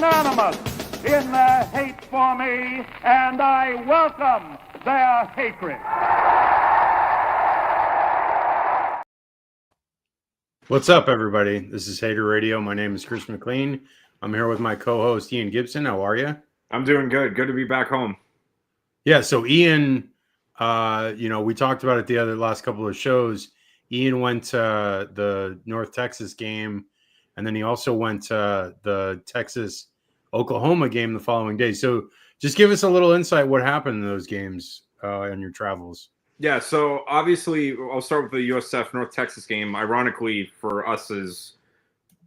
unanimous in their hate for me, and I welcome their hatred. What's up, everybody? This is Hater Radio. My name is Chris McLean. I'm here with my co-host, Ian Gibson. How are you? I'm doing good. Good to be back home. Yeah, so Ian, we talked about it the last couple of shows. Ian went to the North Texas game, and then he also went to the Texas-Oklahoma game the following day. So just give us a little insight what happened in those games on your travels. Yeah, so obviously I'll start with the USF North Texas game. Ironically, for us as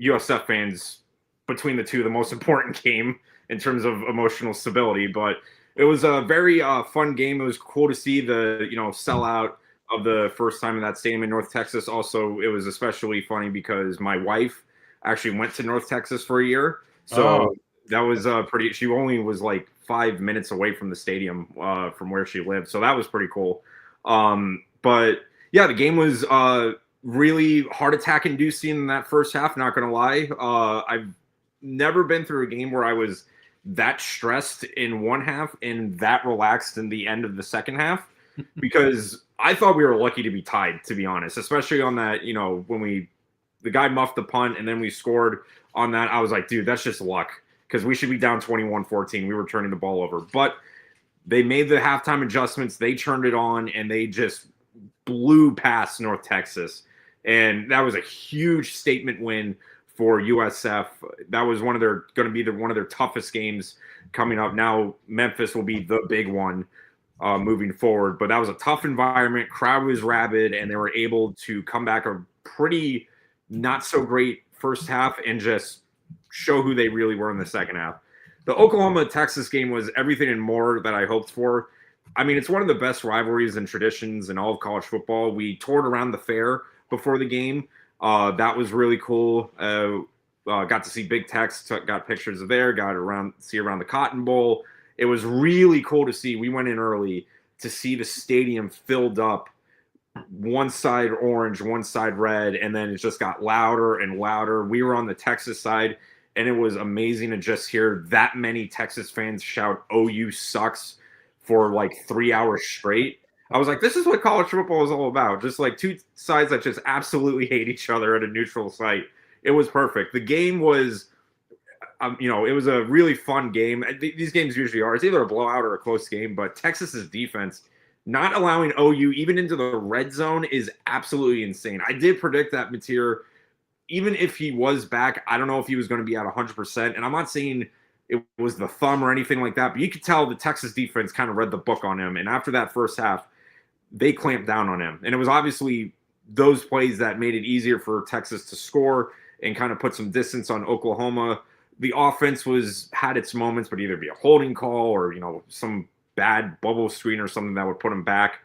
USF fans, between the two, the most important game in terms of emotional stability. But it was a very fun game. It was cool to see the sellout of the first time in that stadium in North Texas. Also, it was especially funny because my wife actually went to North Texas for a year, so that was pretty. She only was like 5 minutes away from the stadium from where she lived, so that was pretty cool. But yeah, the game was really heart attack inducing in that first half. Not gonna lie, I've never been through a game where I was that stressed in one half and that relaxed in the end of the second half, because I thought we were lucky to be tied, to be honest, especially on that, when the guy muffed the punt and then we scored on that. I was like, dude, that's just luck, because we should be down 21-14. We were turning the ball over, but they made the halftime adjustments. They turned it on and they just blew past North Texas. And that was a huge statement win for USF. That was going to be one of their toughest games coming up. Now Memphis will be the big one moving forward. But that was a tough environment. Crowd was rabid, and they were able to come back a pretty not so great first half and just show who they really were in the second half. The Oklahoma-Texas game was everything and more that I hoped for. I mean, it's one of the best rivalries and traditions in all of college football. We toured around the fair before the game. That was really cool. Got to see Big Tex, got pictures of there, got see around the Cotton Bowl. It was really cool to see. We went in early to see the stadium filled up, one side orange, one side red, and then it just got louder and louder. We were on the Texas side, and it was amazing to just hear that many Texas fans shout OU sucks for like 3 hours straight. I was like, this is what college football is all about. Just like two sides that just absolutely hate each other at a neutral site. It was perfect. The game was, it was a really fun game. These games usually are. It's either a blowout or a close game, but Texas's defense not allowing OU even into the red zone is absolutely insane. I did predict that Mateer, even if he was back, I don't know if he was going to be at 100%. And I'm not saying it was the thumb or anything like that, but you could tell the Texas defense kind of read the book on him. And after that first half, they clamped down on him. And it was obviously those plays that made it easier for Texas to score and kind of put some distance on Oklahoma. The offense had its moments, but either be a holding call or, some bad bubble screen or something that would put them back.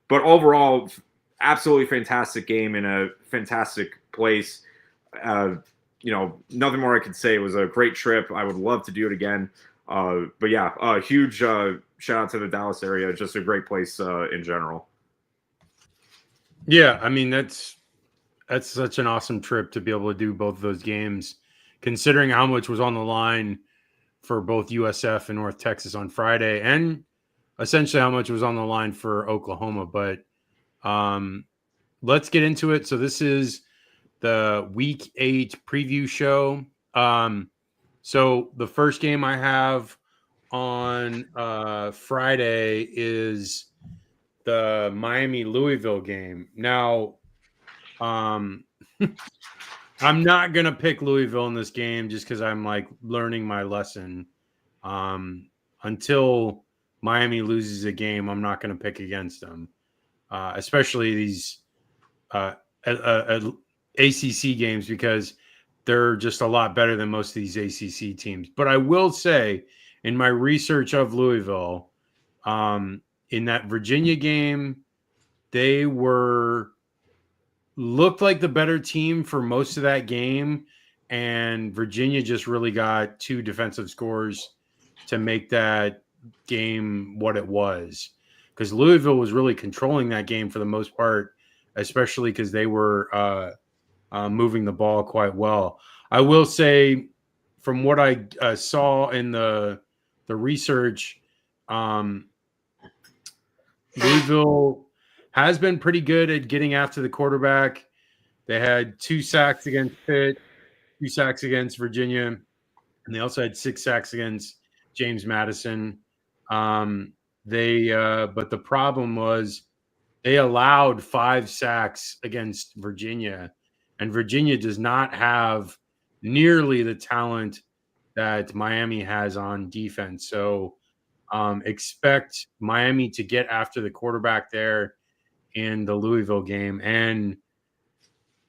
But overall, absolutely fantastic game in a fantastic place. Nothing more I could say. It was a great trip. I would love to do it again. But yeah, a huge shout out to the Dallas area. Just a great place in general. Yeah, I mean, that's such an awesome trip to be able to do both of those games, considering how much was on the line for both USF and North Texas on Friday, and essentially how much was on the line for Oklahoma. But let's get into it. So this is the Week 8 preview show. So the first game I have on Friday is the Miami-Louisville game. Now, I'm not going to pick Louisville in this game just because I'm like learning my lesson. Until Miami loses a game, I'm not going to pick against them, especially these ACC games, because they're just a lot better than most of these ACC teams. But I will say, in my research of Louisville, in that Virginia game, they looked like the better team for most of that game, and Virginia just really got two defensive scores to make that game what it was, because Louisville was really controlling that game for the most part, especially because they were moving the ball quite well. I will say from what I saw in the research, Louisville has been pretty good at getting after the quarterback. They had 2 sacks against Pitt, 2 sacks against Virginia, and they also had 6 sacks against James Madison. But the problem was they allowed 5 sacks against Virginia, and Virginia does not have nearly the talent that Miami has on defense. So expect Miami to get after the quarterback there in the Louisville game. And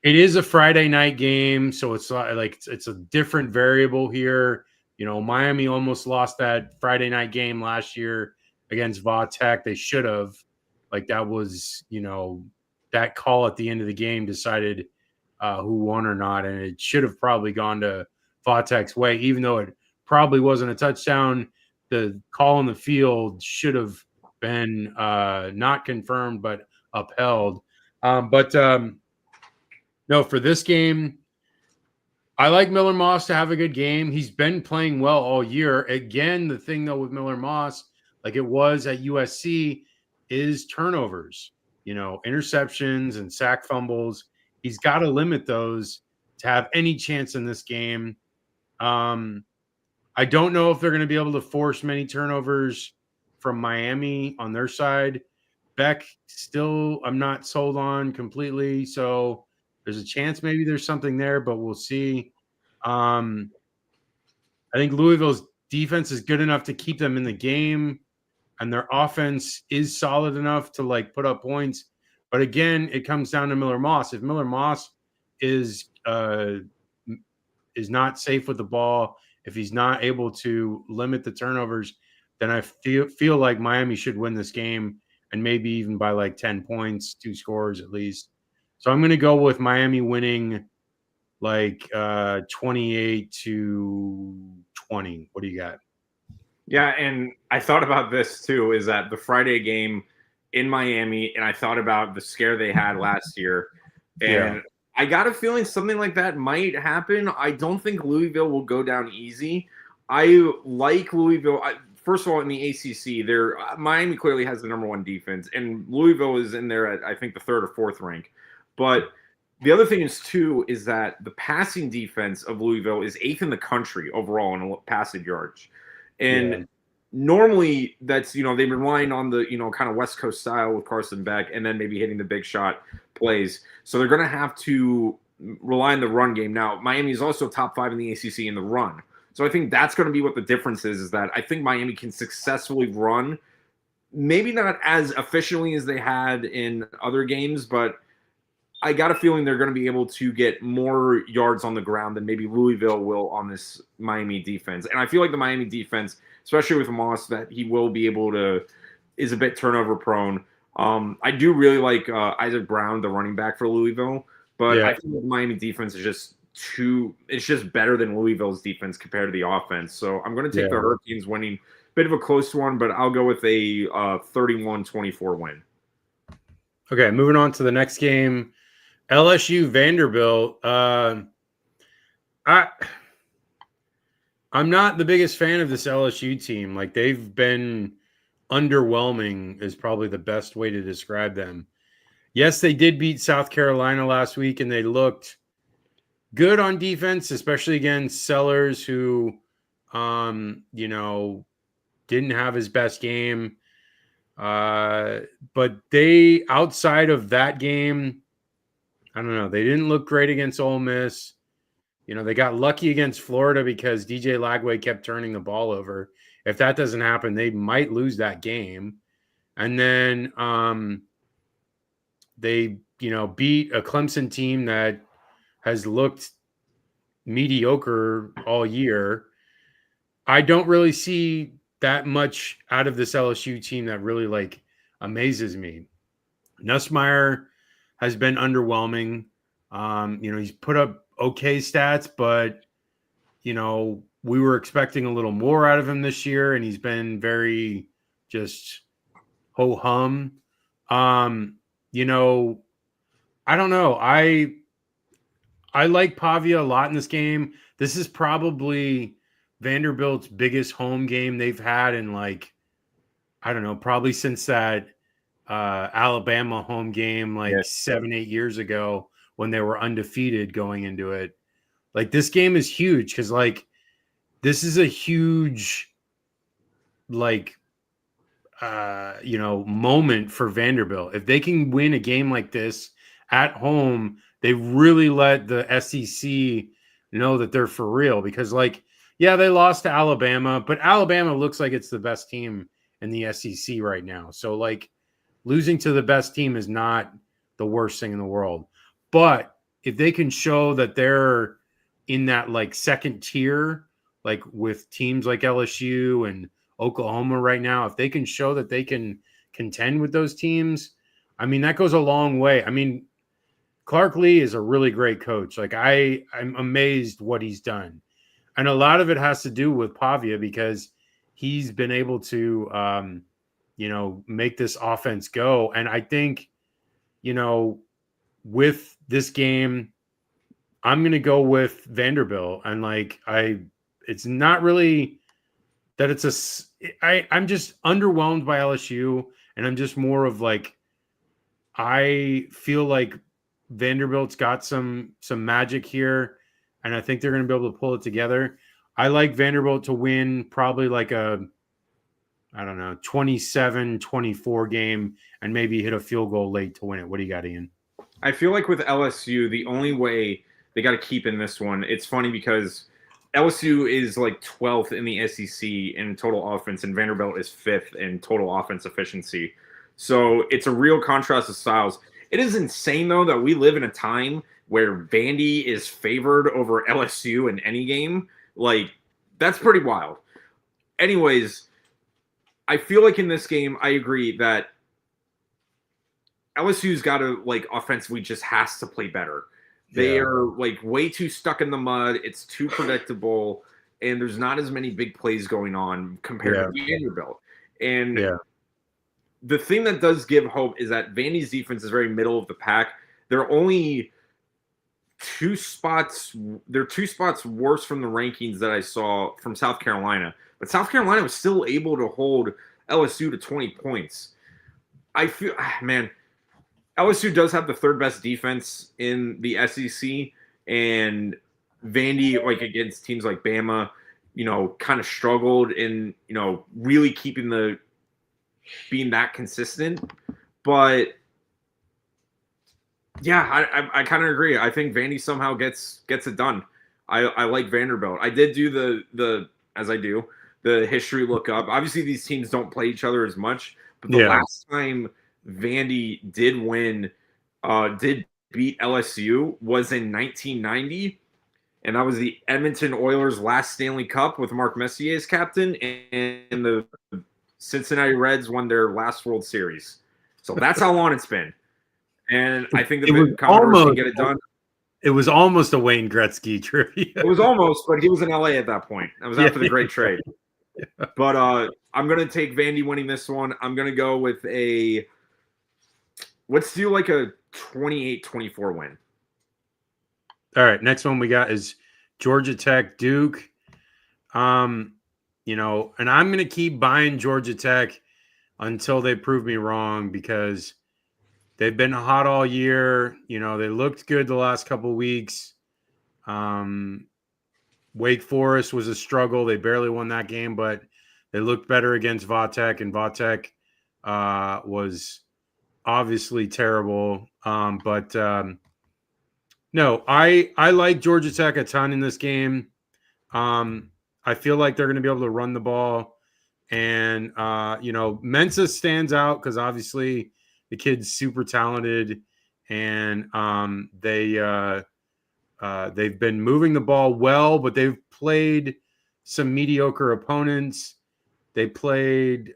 it is a Friday night game, so it's like it's a different variable here. You know, Miami almost lost that Friday night game last year against Va Tech. They should have. Like that was, you know, that call at the end of the game decided who won or not, and it should have probably gone to Va Tech's way, even though it probably wasn't a touchdown. The call on the field should have been not confirmed but upheld. No, for this game, I like Miller Moss to have a good game. He's been playing well all year. Again, the thing though with Miller Moss, like it was at USC, is turnovers, you know, interceptions and sack fumbles. He's got to limit those to have any chance in this game. I don't know if they're going to be able to force many turnovers from Miami on their side. Beck still, I'm not sold on completely. So there's a chance maybe there's something there, but we'll see. I think Louisville's defense is good enough to keep them in the game, and their offense is solid enough to like put up points. But again, it comes down to Miller Moss. If Miller Moss is not safe with the ball, if he's not able to limit the turnovers, then I feel like Miami should win this game, and maybe even by like 10 points, 2 scores at least. So I'm going to go with Miami winning like 28-20. What do you got? Yeah, and I thought about this too, is that the Friday game in Miami, and I thought about the scare they had last year. And I got a feeling something like that might happen. I don't think Louisville will go down easy. I like Louisville. First of all, in the ACC, Miami clearly has the number 1 defense, and Louisville is in there at, I think, the 3rd or 4th rank. But the other thing is, too, is that the passing defense of Louisville is 8th in the country overall in passing yards. And normally that's, you know, they've been relying on the, you know, kind of West Coast style with Carson Beck and then maybe hitting the big shot plays. So they're going to have to rely on the run game. Now, Miami is also top 5 in the ACC in the run. So I think that's going to be what the difference is that I think Miami can successfully run, maybe not as efficiently as they had in other games, but I got a feeling they're going to be able to get more yards on the ground than maybe Louisville will on this Miami defense. And I feel like the Miami defense, especially with Moss, that he will be able to, is a bit turnover prone. I do really like Isaac Brown, the running back for Louisville, but I think the Miami defense is just it's just better than Louisville's defense compared to the offense. So I'm going to take the Hurricanes winning. Bit of a close one, but I'll go with a 31-24 win. Okay, moving on to the next game. LSU Vanderbilt. I'm not the biggest fan of this LSU team. Like they've been underwhelming is probably the best way to describe them. Yes, they did beat South Carolina last week, and they looked good on defense, especially against Sellers, who, you know, didn't have his best game. But they, outside of that game, I don't know. They didn't look great against Ole Miss. You know, they got lucky against Florida because DJ Lagway kept turning the ball over. If that doesn't happen, they might lose that game. And then they, you know, beat a Clemson team that has looked mediocre all year. I don't really see that much out of this LSU team that really like amazes me. Nussmeier has been underwhelming. You know, he's put up okay stats, but, you know, we were expecting a little more out of him this year, and he's been very just ho-hum. You know, I don't know. I like Pavia a lot in this game. This is probably Vanderbilt's biggest home game they've had in like, I don't know, probably since that Alabama home game like 7-8 years ago when they were undefeated going into it. Like this game is huge because like this is a huge like moment for Vanderbilt. If they can win a game like this at home, they really let the SEC know that they're for real because like yeah, they lost to Alabama, but Alabama looks like it's the best team in the SEC right now. So like losing to the best team is not the worst thing in the world. But if they can show that they're in that like second tier, like with teams like LSU and Oklahoma right now, if they can show that they can contend with those teams, I mean, that goes a long way. I mean, Clark Lee is a really great coach. Like I'm amazed what he's done. And a lot of it has to do with Pavia because he's been able to, make this offense go. And I think, with this game, I'm going to go with Vanderbilt. And like, it's not really that I'm just underwhelmed by LSU. And I'm just more of like, I feel like Vanderbilt's got some magic here. And I think they're going to be able to pull it together. I like Vanderbilt to win probably like a, 27-24 game and maybe hit a field goal late to win it. What do you got, Ian? I feel like with LSU, the only way they got to keep in this one, it's funny because LSU is like 12th in the SEC in total offense, and Vanderbilt is 5th in total offense efficiency. So it's a real contrast of styles. It is insane, though, that we live in a time where Vandy is favored over LSU in any game. Like, that's pretty wild. Anyways, I feel like in this game, I agree that LSU's got to, like, offensively just has to play better. They are, like, way too stuck in the mud. It's too predictable, and there's not as many big plays going on compared to Vanderbilt. And the thing that does give hope is that Vandy's defense is very middle of the pack. They're only two spots. They're 2 spots worse from the rankings that I saw from South Carolina. But South Carolina was still able to hold LSU to 20 points. I feel, man, LSU does have the 3rd best defense in the SEC, and Vandy, like against teams like Bama, kind of struggled in, really being that consistent. But yeah, I kind of agree. I think Vandy somehow gets it done. I like Vanderbilt. I did do the history look up. Obviously, these teams don't play each other as much, but the last time Vandy did beat LSU was in 1990, and that was the Edmonton Oilers' last Stanley Cup with Mark Messier as captain, and the Cincinnati Reds won their last World Series. So that's how long it's been. And I think the Commodores can get it done. It was almost a Wayne Gretzky trivia. It was almost, but he was in LA at that point. That was after the great trade. Yeah. But I'm going to take Vandy winning this one. I'm going to go with let's do like a 28-24 win. All right. Next one we got is Georgia Tech Duke. And I'm going to keep buying Georgia Tech until they prove me wrong because they've been hot all year. They looked good the last couple of weeks. Wake Forest was a struggle. They barely won that game, but they looked better against Vatek, and Vatek was obviously terrible. No, I like Georgia Tech a ton in this game. I feel like they're going to be able to run the ball. And, Mensah stands out because obviously the kid's super talented, and they've been moving the ball well, but they've played some mediocre opponents. They played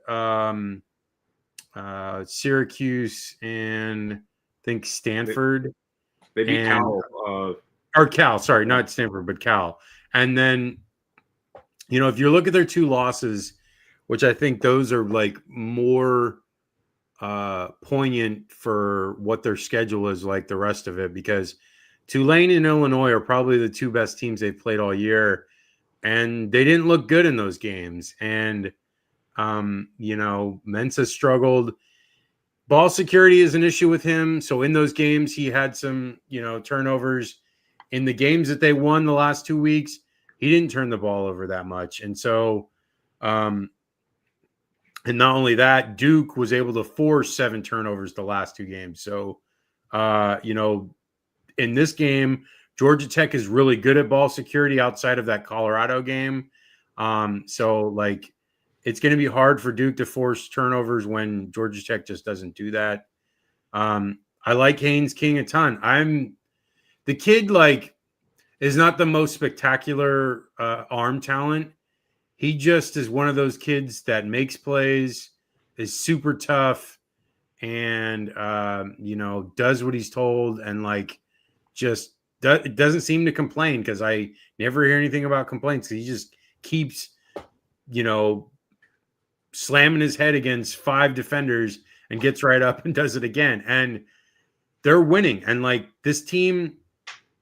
Syracuse and I think Stanford. They beat Cal. Or Cal, sorry, not Stanford, but Cal. And then, if you look at their 2 losses, which I think those are like more poignant for what their schedule is like the rest of it, because Tulane and Illinois are probably the two best teams they've played all year, and they didn't look good in those games. And Mensah struggled. Ball security is an issue with him. So in those games, he had some, turnovers. In the games that they won the last 2 weeks, he didn't turn the ball over that much. And so, and not only that, Duke was able to force 7 turnovers the last 2 games. So, in this game, Georgia Tech is really good at ball security outside of that Colorado game. It's going to be hard for Duke to force turnovers when Georgia Tech just doesn't do that. I like Haynes King a ton. The kid is not the most spectacular arm talent. He just is one of those kids that makes plays, is super tough, and does what he's told, and doesn't seem to complain, because I never hear anything about complaints. He just keeps slamming his head against 5 defenders and gets right up and does it again. And they're winning. And this team,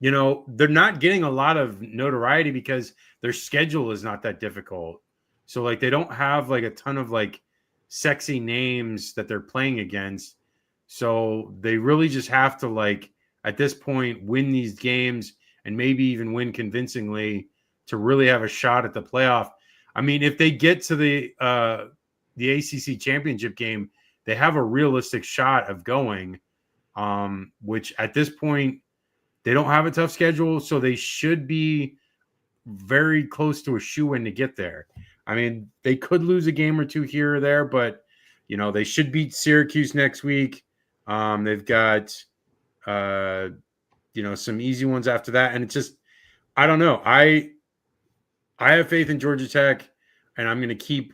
they're not getting a lot of notoriety because their schedule is not that difficult. So they don't have a ton of sexy names that they're playing against. So they really just have to at this point win these games, and maybe even win convincingly, to really have a shot at the playoff. I mean, if they get to the ACC championship game, they have a realistic shot of going, which at this point, they don't have a tough schedule, so they should be very close to a shoo-in to get there. I mean, they could lose a game or 2 here or there, but, they should beat Syracuse next week. They've got, some easy ones after that. And it's just, I don't know. I have faith in Georgia Tech, and I'm going to keep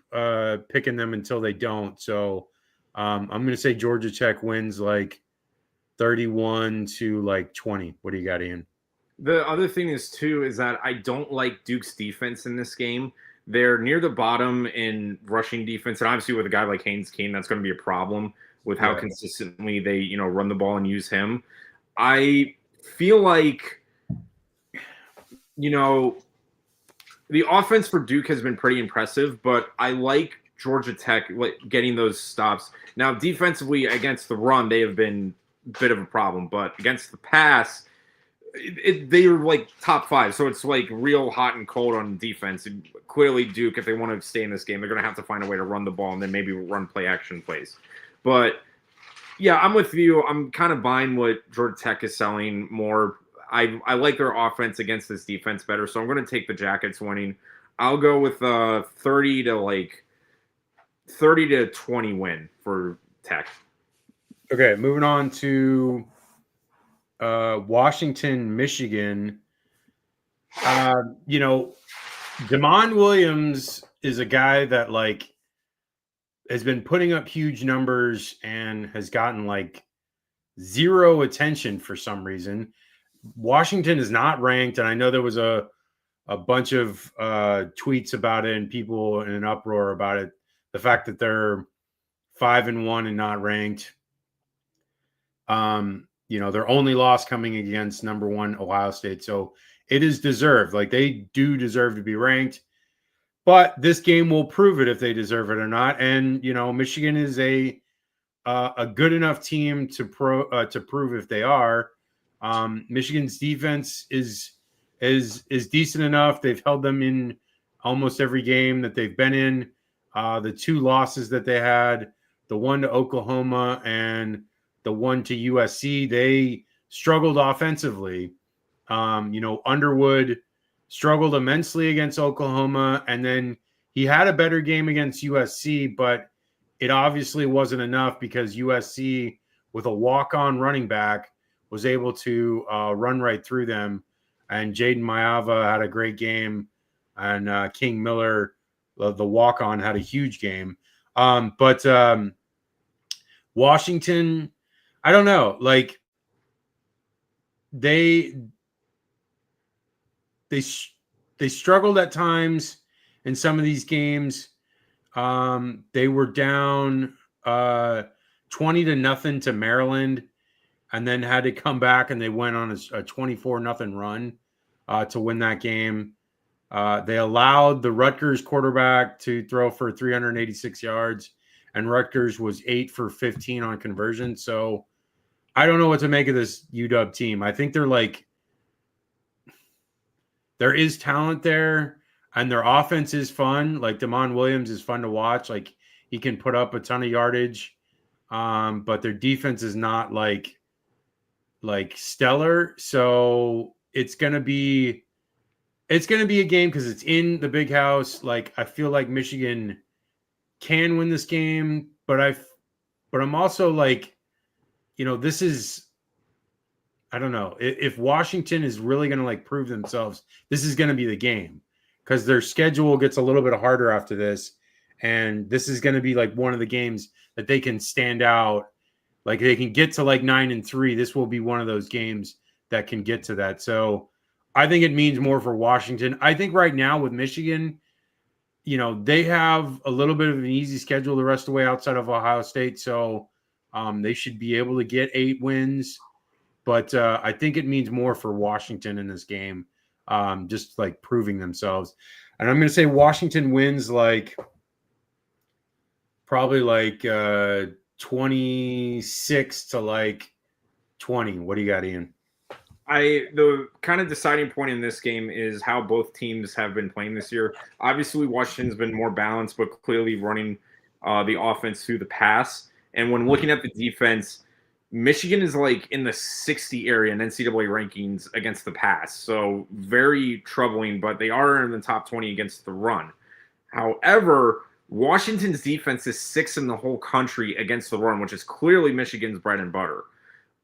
picking them until they don't. So I'm going to say Georgia Tech wins 31 to 20. What do you got, Ian? The other thing is that I don't like Duke's defense in this game. They're near the bottom in rushing defense, and obviously with a guy like Haynes King, that's going to be a problem with how consistently they run the ball and use him. I feel like the offense for Duke has been pretty impressive, but I like Georgia Tech getting those stops. Now, defensively against the run, they have been a bit of a problem, but against the pass, they are top 5. So it's real hot and cold on defense. And clearly, Duke, if they want to stay in this game, they're going to have to find a way to run the ball and then maybe run play action plays. But yeah, I'm with you. I'm kind of buying what Georgia Tech is selling more. I like their offense against this defense better, so I'm going to take the Jackets winning. I'll go with 30 to 20 win for Tech. Okay, moving on to Washington, Michigan. Damon Williams is a guy that has been putting up huge numbers and has gotten zero attention for some reason. Washington is not ranked, and I know there was a bunch of tweets about it and people in an uproar about it. The fact that they're 5-1 and not ranked. Their only loss coming against number 1 Ohio State, so it is deserved. They do deserve to be ranked, but this game will prove it if they deserve it or not. And Michigan is a good enough team to prove if they are. Michigan's defense is decent enough. They've held them in almost every game that they've been in. The 2 losses that they had, the one to Oklahoma and the one to USC, they struggled offensively. Underwood struggled immensely against Oklahoma, and then he had a better game against USC, but it obviously wasn't enough because USC, with a walk-on running back, was able to run right through them. And Jaden Mayava had a great game, and King Miller, the walk-on, had a huge game. But Washington, I don't know. They struggled at times in some of these games. They were down 20-0 to Maryland. and then had to come back, and they went on a 24-0 run to win that game. They allowed the Rutgers quarterback to throw for 386 yards, and Rutgers was 8 for 15 on conversion. So I don't know what to make of this UW team. I think there is talent there, and their offense is fun. Like Damon Williams is fun to watch. Like he can put up a ton of yardage, but their defense is not like stellar. So it's gonna be a game because it's in the Big House. Like I feel like Michigan can win this game, but I'm also like, this is, I don't know if Washington is really going to like prove themselves. This is going to be the game because their schedule gets a little bit harder after this, and this is going to be like one of the games that they can stand out. Like they can get to like 9-3. This will be one of those games that can get to that. So I think it means more for Washington. I think right now with Michigan, they have a little bit of an easy schedule the rest of the way outside of Ohio State. So they should be able to get 8 wins. But I think it means more for Washington in this game, just like proving themselves. And I'm going to say Washington wins probably 26 to 20. What do you got, Ian? The kind of deciding point in this game is how both teams have been playing this year. Obviously, Washington's been more balanced, but clearly running the offense through the pass. And when looking at the defense, Michigan is in the 60 area in NCAA rankings against the pass. So very troubling, but they are in the top 20 against the run. However, Washington's defense is 6th in the whole country against the run, which is clearly Michigan's bread and butter.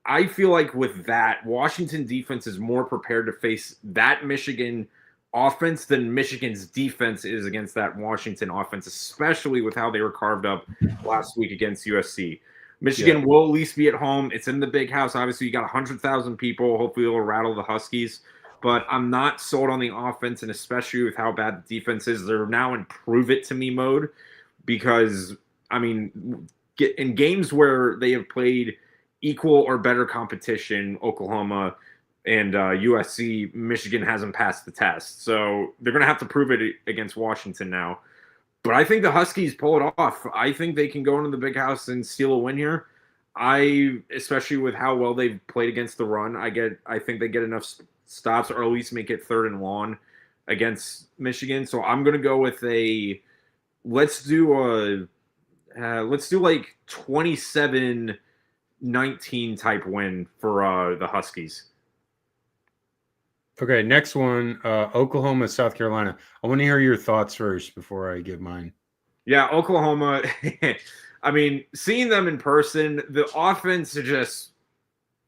I feel like with that, Washington defense is more prepared to face that Michigan offense than Michigan's defense is against that Washington offense, especially with how they were carved up last week against USC. Michigan will at least be at home. It's in the Big House. Obviously, you got 100,000 people. Hopefully, it'll rattle the Huskies. But I'm not sold on the offense, and especially with how bad the defense is. They're now in prove-it-to-me mode because, in games where they have played equal or better competition, Oklahoma and USC, Michigan hasn't passed the test. So they're going to have to prove it against Washington now. But I think the Huskies pull it off. I think they can go into the Big House and steal a win here. Especially with how well they've played against the run, I think they get enough stops or at least make it 3rd and long against Michigan. So I'm going to go with let's do 27-19 type win for the Huskies. Okay, next one, Oklahoma, South Carolina. I want to hear your thoughts first before I give mine. Yeah, Oklahoma. Seeing them in person, the offense just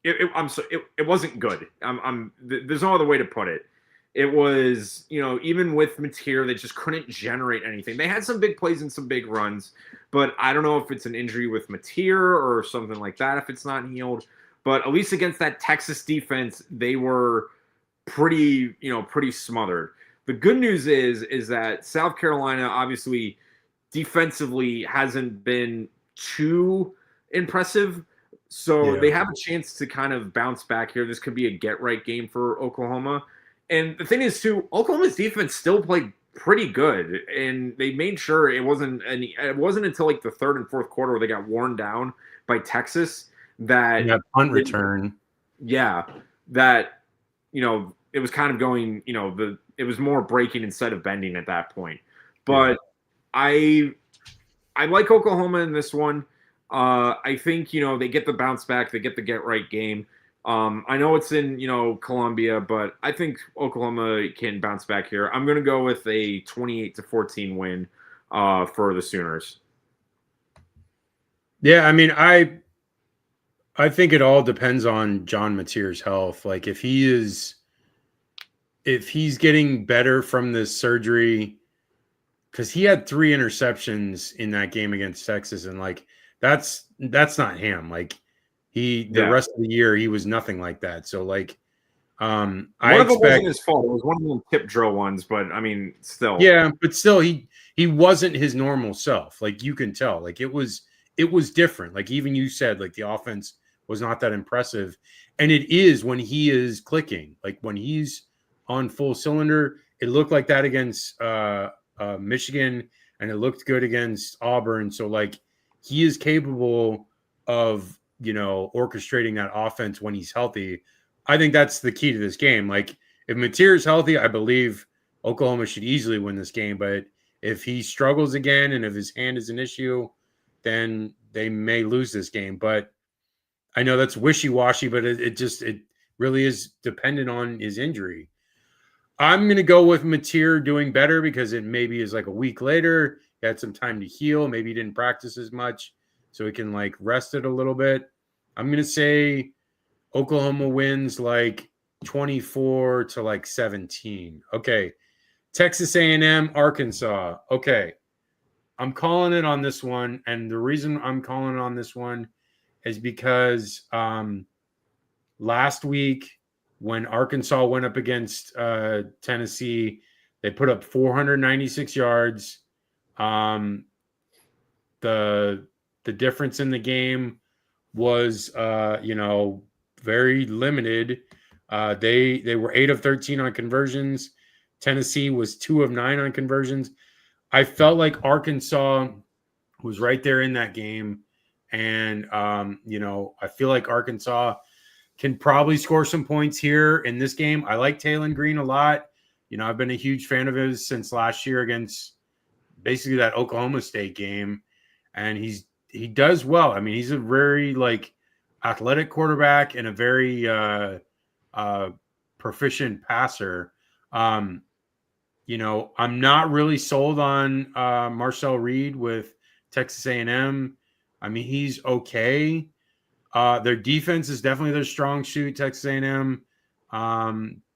it wasn't good. There's no other way to put it. It was, even with Mateer, they just couldn't generate anything. They had some big plays and some big runs, but I don't know if it's an injury with Mateer or something like that if it's not healed. But at least against that Texas defense, they were pretty smothered. The good news is that South Carolina obviously defensively hasn't been too impressive. So they have a chance to kind of bounce back here. This could be a get-right game for Oklahoma. And the thing is, too, Oklahoma's defense still played pretty good, and they made sure it wasn't until the 3rd and 4th quarter where they got worn down by Texas that punt return. That it was kind of going, it was more breaking instead of bending at that point. But I like Oklahoma in this one. I think, they get the bounce back, they get the get right game. I know it's in, Columbia, but I think Oklahoma can bounce back here. I'm going to go with a 28-14 win for the Sooners. Yeah, I think it all depends on John Mateer's health. Like if he's getting better from this surgery, because he had 3 interceptions in that game against Texas, and that's not him. The rest of the year he was nothing like that. So one of them wasn't his fault. It was one of them tip drill ones, but still. Yeah, but still he wasn't his normal self. You can tell. It was different. Even you said, the offense was not that impressive. And it is when he is clicking, like when he's on full cylinder. It looked like that against Michigan, and it looked good against Auburn. So like he is capable of, orchestrating that offense when he's healthy. I think that's the key to this game. Like if Mateer is healthy, I believe Oklahoma should easily win this game. But if he struggles again and if his hand is an issue, then they may lose this game. But I know that's wishy-washy, but it really is dependent on his injury. I'm going to go with Mateer doing better because it maybe is like a week later. He had some time to heal. Maybe he didn't practice as much, so he can like rest it a little bit. I'm going to say Oklahoma wins like 24 to like 17. Okay. Texas A&M, Arkansas. Okay. I'm calling it on this one. And the reason I'm calling it on this one is because last week when Arkansas went up against Tennessee, they put up 496 yards. The difference in the game was, very limited. They were 8 of 13 on conversions. Tennessee was 2 of 9 on conversions. I felt like Arkansas was right there in that game. And, I feel like Arkansas can probably score some points here in this game. I like Taylon Green a lot. I've been a huge fan of his since last year against basically that Oklahoma State game. And he does well. I mean, he's a very like athletic quarterback and a very proficient passer. I'm not really sold on Marcel Reed with Texas A&M. I mean, he's okay. Their defense is definitely their strong suit, Texas A&M.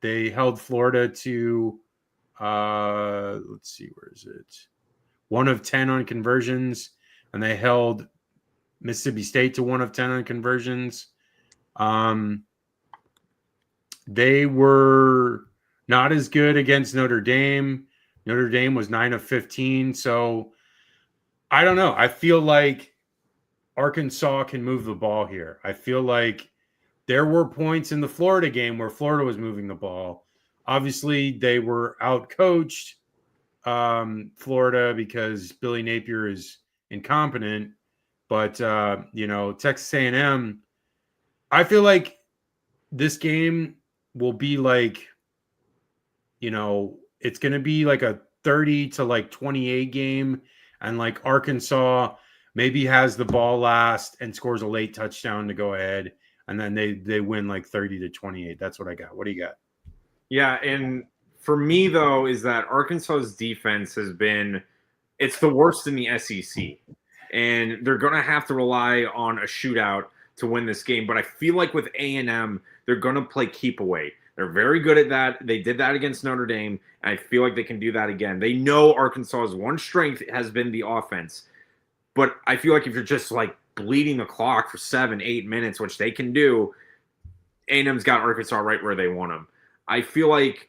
They held Florida to, let's see, where is it? 1 of 10 on conversions, and they held Mississippi State to 1 of 10 on conversions. They were not as good against Notre Dame. Notre Dame was 9 of 15. So I don't know. I feel like Arkansas can move the ball here. I feel like there were points in the Florida game where Florida was moving the ball. Obviously, they were out-coached, Florida, because Billy Napier is incompetent. But, Texas A&M, I feel like this game will be like, it's going to be like a 30 to like 28 game. And like Arkansas maybe has the ball last and scores a late touchdown to go ahead. And then they win like 30 to 28. That's what I got. What do you got? Yeah, and for me, though, is that Arkansas's defense it's the worst in the SEC. And they're going to have to rely on a shootout to win this game. But I feel like with A&M, they're going to play keep away. They're very good at that. They did that against Notre Dame, and I feel like they can do that again. They know Arkansas's one strength has been the offense. But I feel like if you're just like bleeding the clock for 7-8 minutes, which they can do, A&M's got Arkansas right where they want them. I feel like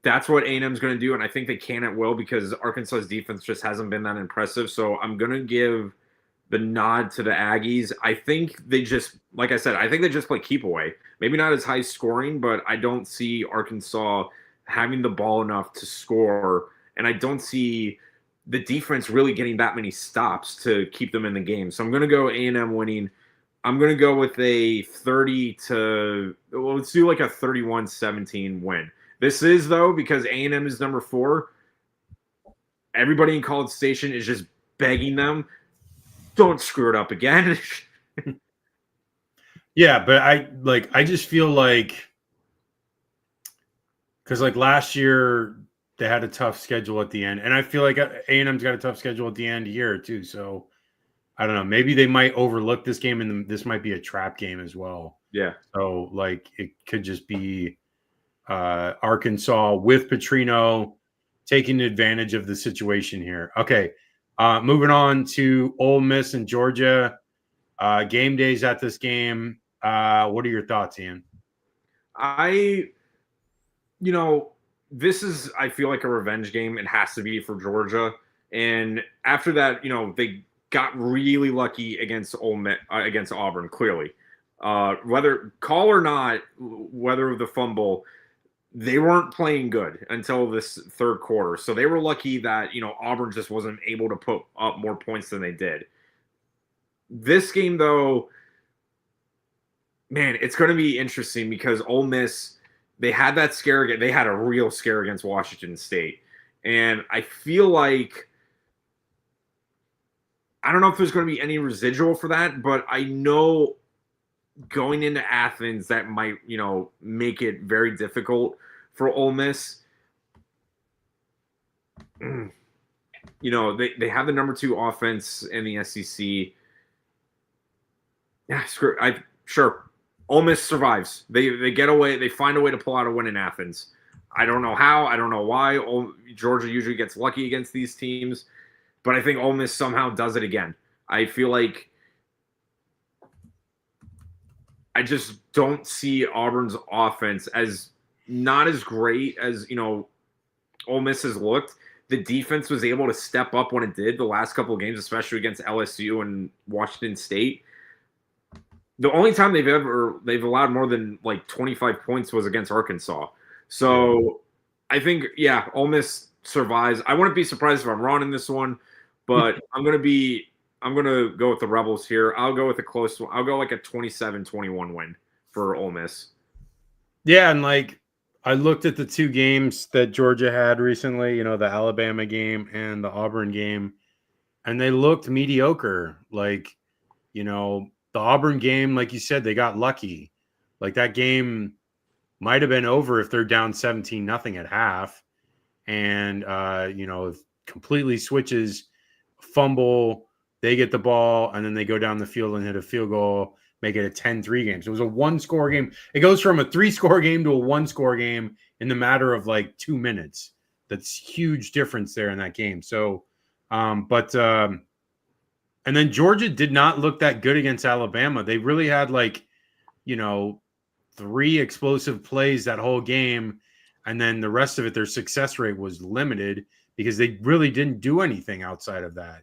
that's what A&M's going to do, and I think they can at will because Arkansas's defense just hasn't been that impressive. So I'm going to give the nod to the Aggies. I think they just, like I said, I think they just play keep away. Maybe not as high scoring, but I don't see Arkansas having the ball enough to score, and I don't see the defense really getting that many stops to keep them in the game. So I'm going to go A&M winning. I'm going to go with a 30 to, well, let's do like a 31-17 win. This is, though, because A&M is number 4. Everybody in College Station is just begging them, don't screw it up again. Yeah, but I just feel like, because like last year they had a tough schedule at the end, and I feel like A&M's got a tough schedule at the end here too. So I don't know. Maybe they might overlook this game, and this might be a trap game as well. Yeah. So like it could just be Arkansas with Petrino taking advantage of the situation here. Okay, moving on to Ole Miss and Georgia. Game days at this game. What are your thoughts, Ian? This is, I feel like, a revenge game. It has to be for Georgia. And after that, they got really lucky against against Auburn. Clearly, whether call or not, whether of the fumble, they weren't playing good until this third quarter. So they were lucky that Auburn just wasn't able to put up more points than they did. This game, though, man, it's going to be interesting because Ole Miss, they had that scare. They had a real scare against Washington State. And I feel like, I don't know if there's going to be any residual for that, but I know going into Athens, that might, make it very difficult for Ole Miss. They have the number 2 offense in the SEC. Yeah, sure. Ole Miss survives. They get away. They find a way to pull out a win in Athens. I don't know how. I don't know why. Georgia usually gets lucky against these teams, but I think Ole Miss somehow does it again. I feel like I just don't see Auburn's offense as not as great as Ole Miss has looked. The defense was able to step up when it did the last couple of games, especially against LSU and Washington State. The only time they've allowed more than 25 points was against Arkansas. So I think, Ole Miss survives. I wouldn't be surprised if I'm wrong in this one, but I'm going to go with the Rebels here. I'll go with a close one. I'll go a 27-21 win for Ole Miss. Yeah, and I looked at the 2 games that Georgia had recently, the Alabama game and the Auburn game, and they looked mediocre. The Auburn game, like you said, they got lucky. That game might have been over if they're down 17-0 at half. And, completely switches, fumble, they get the ball, and then they go down the field and hit a field goal, make it a 10-3 game. So it was a 1-score game. It goes from a 3-score game to a 1-score game in the matter of 2 minutes. That's huge difference there in that game. So, and then Georgia did not look that good against Alabama. They really had 3 explosive plays that whole game. And then the rest of it, their success rate was limited because they really didn't do anything outside of that.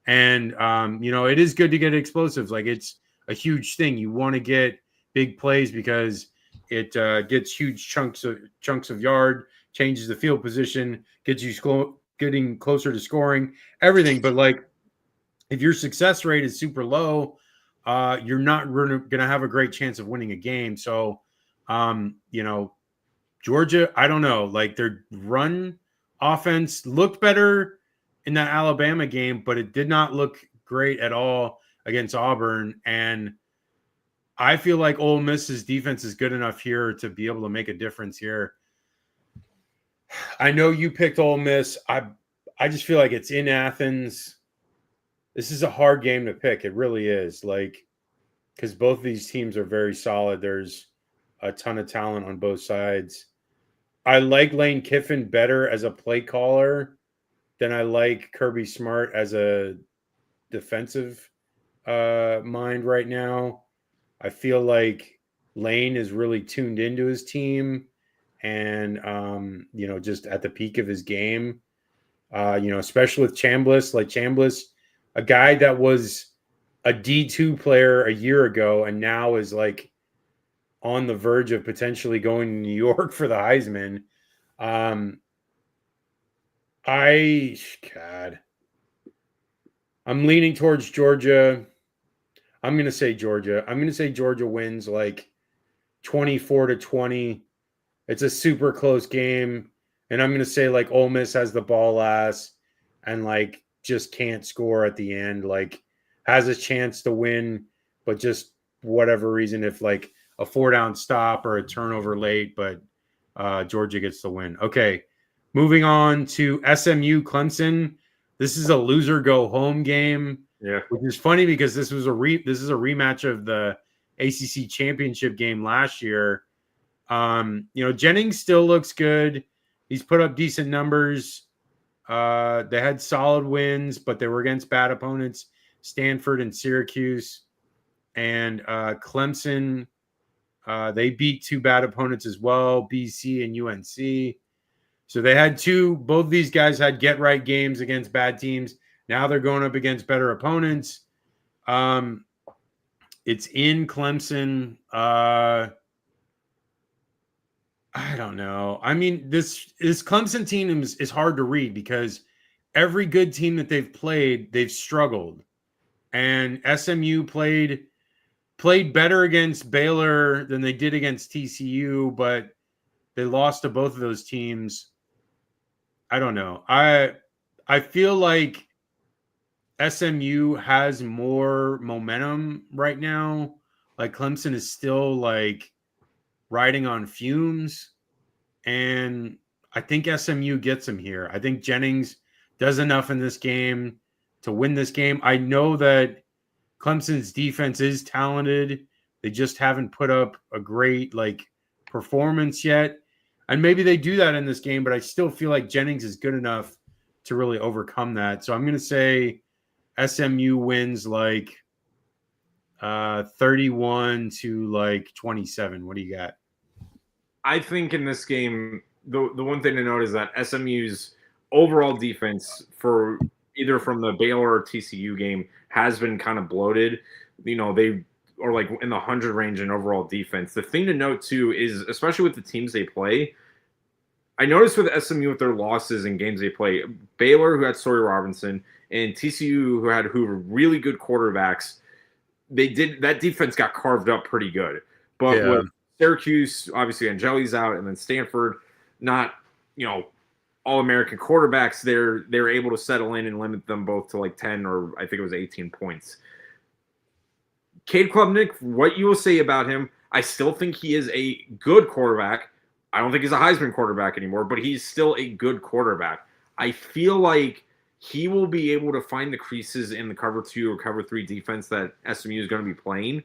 And, it is good to get explosives. It's a huge thing. You want to get big plays because it gets huge chunks of yard, changes the field position, gets you getting closer to scoring, everything. But if your success rate is super low, you're not going to have a great chance of winning a game. So, Georgia, I don't know, their run offense looked better in that Alabama game, but it did not look great at all against Auburn. And I feel like Ole Miss's defense is good enough here to be able to make a difference here. I know you picked Ole Miss. I just feel like it's in Athens. This is a hard game to pick. It really is. Because both of these teams are very solid. There's a ton of talent on both sides. I like Lane Kiffin better as a play caller than I like Kirby Smart as a defensive mind right now. I feel like Lane is really tuned into his team and, just at the peak of his game, especially with Chambliss. Chambliss, a guy that was a D2 player a year ago and now is on the verge of potentially going to New York for the Heisman. I'm leaning towards Georgia. I'm going to say Georgia. I'm going to say Georgia wins 24-20. It's a super close game. And I'm going to say Ole Miss has the ball last and just can't score at the end. Has a chance to win, but just whatever reason, if a 4-down stop or a turnover late, but Georgia gets the win. Okay, moving on to SMU Clemson. This is a loser go home game. Yeah, which is funny because this is a rematch of the ACC championship game last year. Jennings still looks good. He's put up decent numbers. They had solid wins, but they were against bad opponents, Stanford and Syracuse. And Clemson, they beat 2 bad opponents as well, BC and UNC. So they had both these guys had get-right games against bad teams. Now they're going up against better opponents. It's in Clemson. I don't know. I mean, this Clemson team is hard to read because every good team that they've played, they've struggled. And SMU played better against Baylor than they did against TCU, but they lost to both of those teams. I don't know. I feel like SMU has more momentum right now. Like Clemson is still like riding on fumes, and I think SMU gets them here. I think Jennings does enough in this game to win this game. I know that Clemson's defense is talented. They just haven't put up a great like performance yet. And maybe they do that in this game, but I still feel like Jennings is good enough to really overcome that. So I'm going to say SMU wins like 31 to like 27. What do you got? I think in this game, the one thing to note is that SMU's overall defense for either from the Baylor or TCU game has been kind of bloated. You know, they are like in the 100 range in overall defense. The thing to note too is, especially with the teams they play, I noticed with SMU with their losses in games they play, Baylor, who had Sawyer Robinson, and TCU, who were really good quarterbacks, that defense got carved up pretty good. But with Syracuse, obviously Angeli's out, and then Stanford, not, you know, all-American quarterbacks, they're able to settle in and limit them both to like 10 or I think it was 18 points. Cade Klubnik, what you will say about him, I still think he is a good quarterback. I don't think he's a Heisman quarterback anymore, but he's still a good quarterback. I feel like he will be able to find the creases in the cover 2 or cover 3 defense that SMU is going to be playing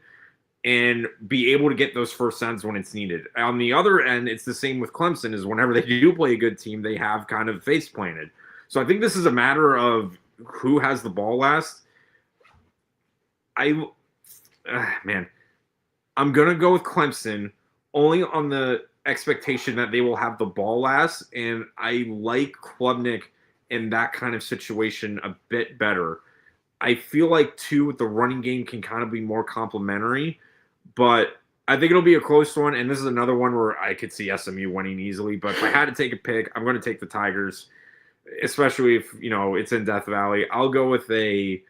and be able to get those first downs when it's needed. On the other end, it's the same with Clemson, is whenever they do play a good team, they have kind of face planted. So I think this is a matter of who has the ball last. I'm going to go with Clemson only on the expectation that they will have the ball last, and I like Klubnik in that kind of situation a bit better. I feel like, too, with the running game can kind of be more complementary, but I think it'll be a close one, and this is another one where I could see SMU winning easily, but if I had to take a pick, I'm going to take the Tigers, especially if, you know, it's in Death Valley. I'll go with a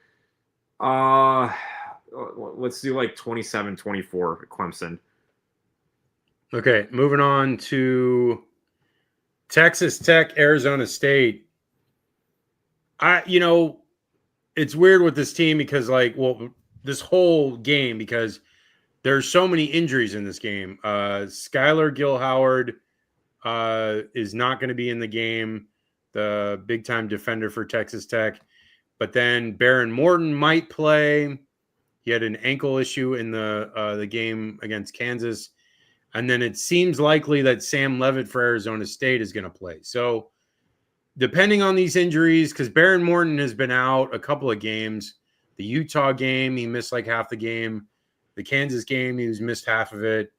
let's do like 27-24 Clemson. Okay, moving on to Texas Tech, Arizona State. It's weird with this team because, this whole game, because there's so many injuries in this game. Skylar Gill-Howard is not going to be in the game, the big-time defender for Texas Tech. But then Baron Morton might play. He had an ankle issue in the game against Kansas. And then it seems likely that Sam Levitt for Arizona State is going to play. So depending on these injuries, because Baron Morton has been out a couple of games. The Utah game, he missed like half the game. The Kansas game, he was missed half of it.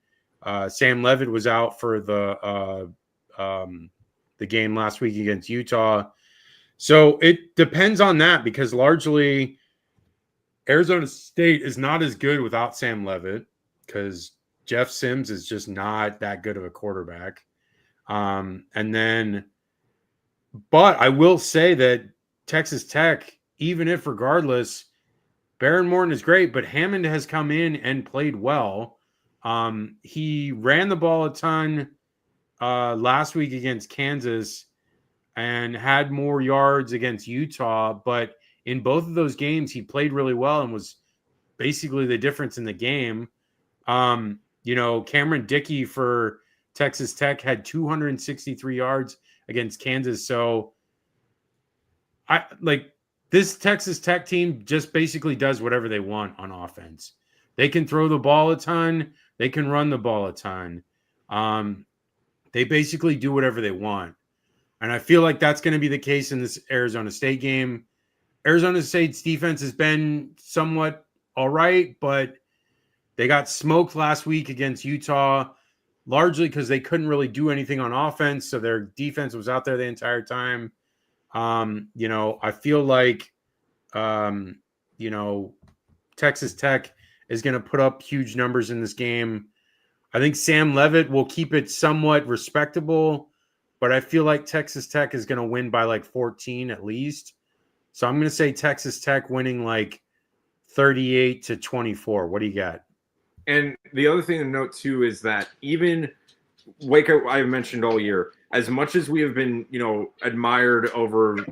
Sam Levitt was out for the game last week against Utah. So it depends on that, because largely Arizona State is not as good without Sam Levitt, because Jeff Sims is just not that good of a quarterback. But I will say that Texas Tech, even if regardless, Baron Morton is great, but Hammond has come in and played well. He ran the ball a ton last week against Kansas and had more yards against Utah, but in both of those games, he played really well and was basically the difference in the game. Cameron Dickey for Texas Tech had 263 yards against Kansas. So this Texas Tech team just basically does whatever they want on offense. They can throw the ball a ton. They can run the ball a ton. They basically do whatever they want. And I feel like that's going to be the case in this Arizona State game. Arizona State's defense has been somewhat all right, but they got smoked last week against Utah, largely because they couldn't really do anything on offense. So their defense was out there the entire time. I feel like You know, Texas Tech is going to put up huge numbers in this game. I think Sam Levitt will keep it somewhat respectable, but I feel like Texas Tech is going to win by like 14 at least. So I'm going to say Texas Tech winning like 38-24. What do you got? And the other thing to note too is that even like I mentioned all year, as much as we have been, admired over,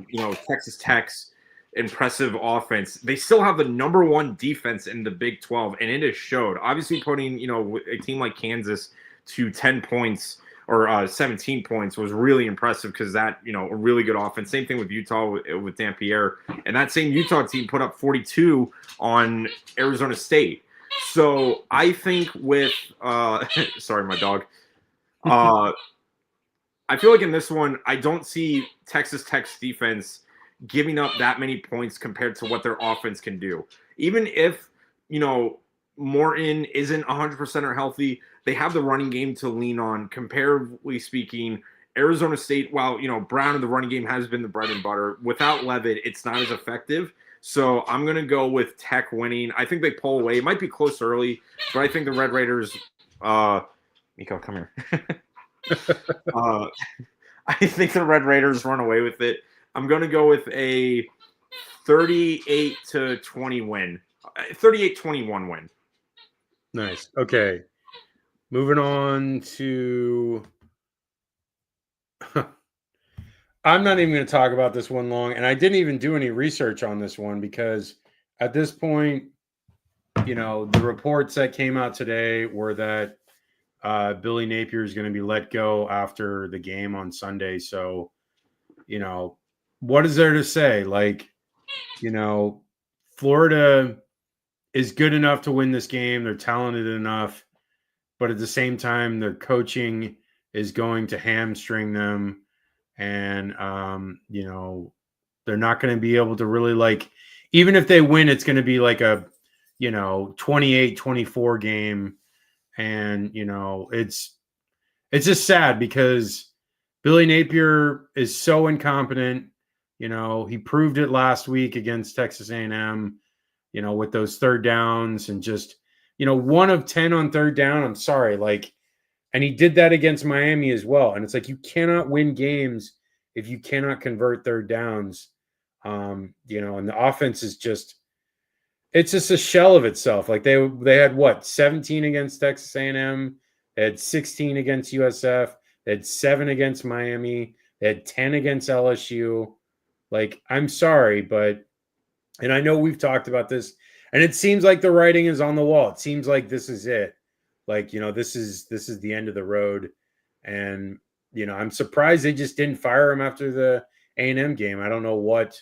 Texas Tech's impressive offense, they still have the number one defense in the Big 12, and it has showed. Obviously, putting, a team like Kansas to 10 points or 17 points was really impressive because that, a really good offense. Same thing with Utah with Dampier. And that same Utah team put up 42 on Arizona State. So I think with sorry, my dog. I feel like in this one, I don't see Texas Tech's defense giving up that many points compared to what their offense can do. Even if, Morton isn't 100% or healthy, they have the running game to lean on. Comparatively speaking, Arizona State, while, Brown in the running game has been the bread and butter, without Levitt, it's not as effective. So I'm going to go with Tech winning. I think they pull away. It might be close early, but I think the Red Raiders Nico, come here. I think the Red Raiders run away with it. I'm going to go with a 38-20 win. 38-21 win. Nice. Okay. Moving on to I'm not even going to talk about this one long, and I didn't even do any research on this one because at this point, the reports that came out today were that Billy Napier is going to be let go after the game on Sunday. So, what is there to say? Like, Florida is good enough to win this game. They're talented enough, but at the same time, their coaching is going to hamstring them. And, they're not going to be able to really even if they win, it's going to be like a, 28-24 game. And, it's just sad because Billy Napier is so incompetent. He proved it last week against Texas A&M, with those third downs and just, 1 of 10 on third down. I'm sorry. And he did that against Miami as well. And it's like, you cannot win games if you cannot convert third downs. And the offense is it's just a shell of itself. Like they had 17 against Texas A&M. They had 16 against USF. They had 7 against Miami. They had 10 against LSU. I'm sorry, and I know we've talked about this, and it seems like the writing is on the wall. It seems like this is it. This is the end of the road. And, I'm surprised they just didn't fire him after the A&M game. I don't know what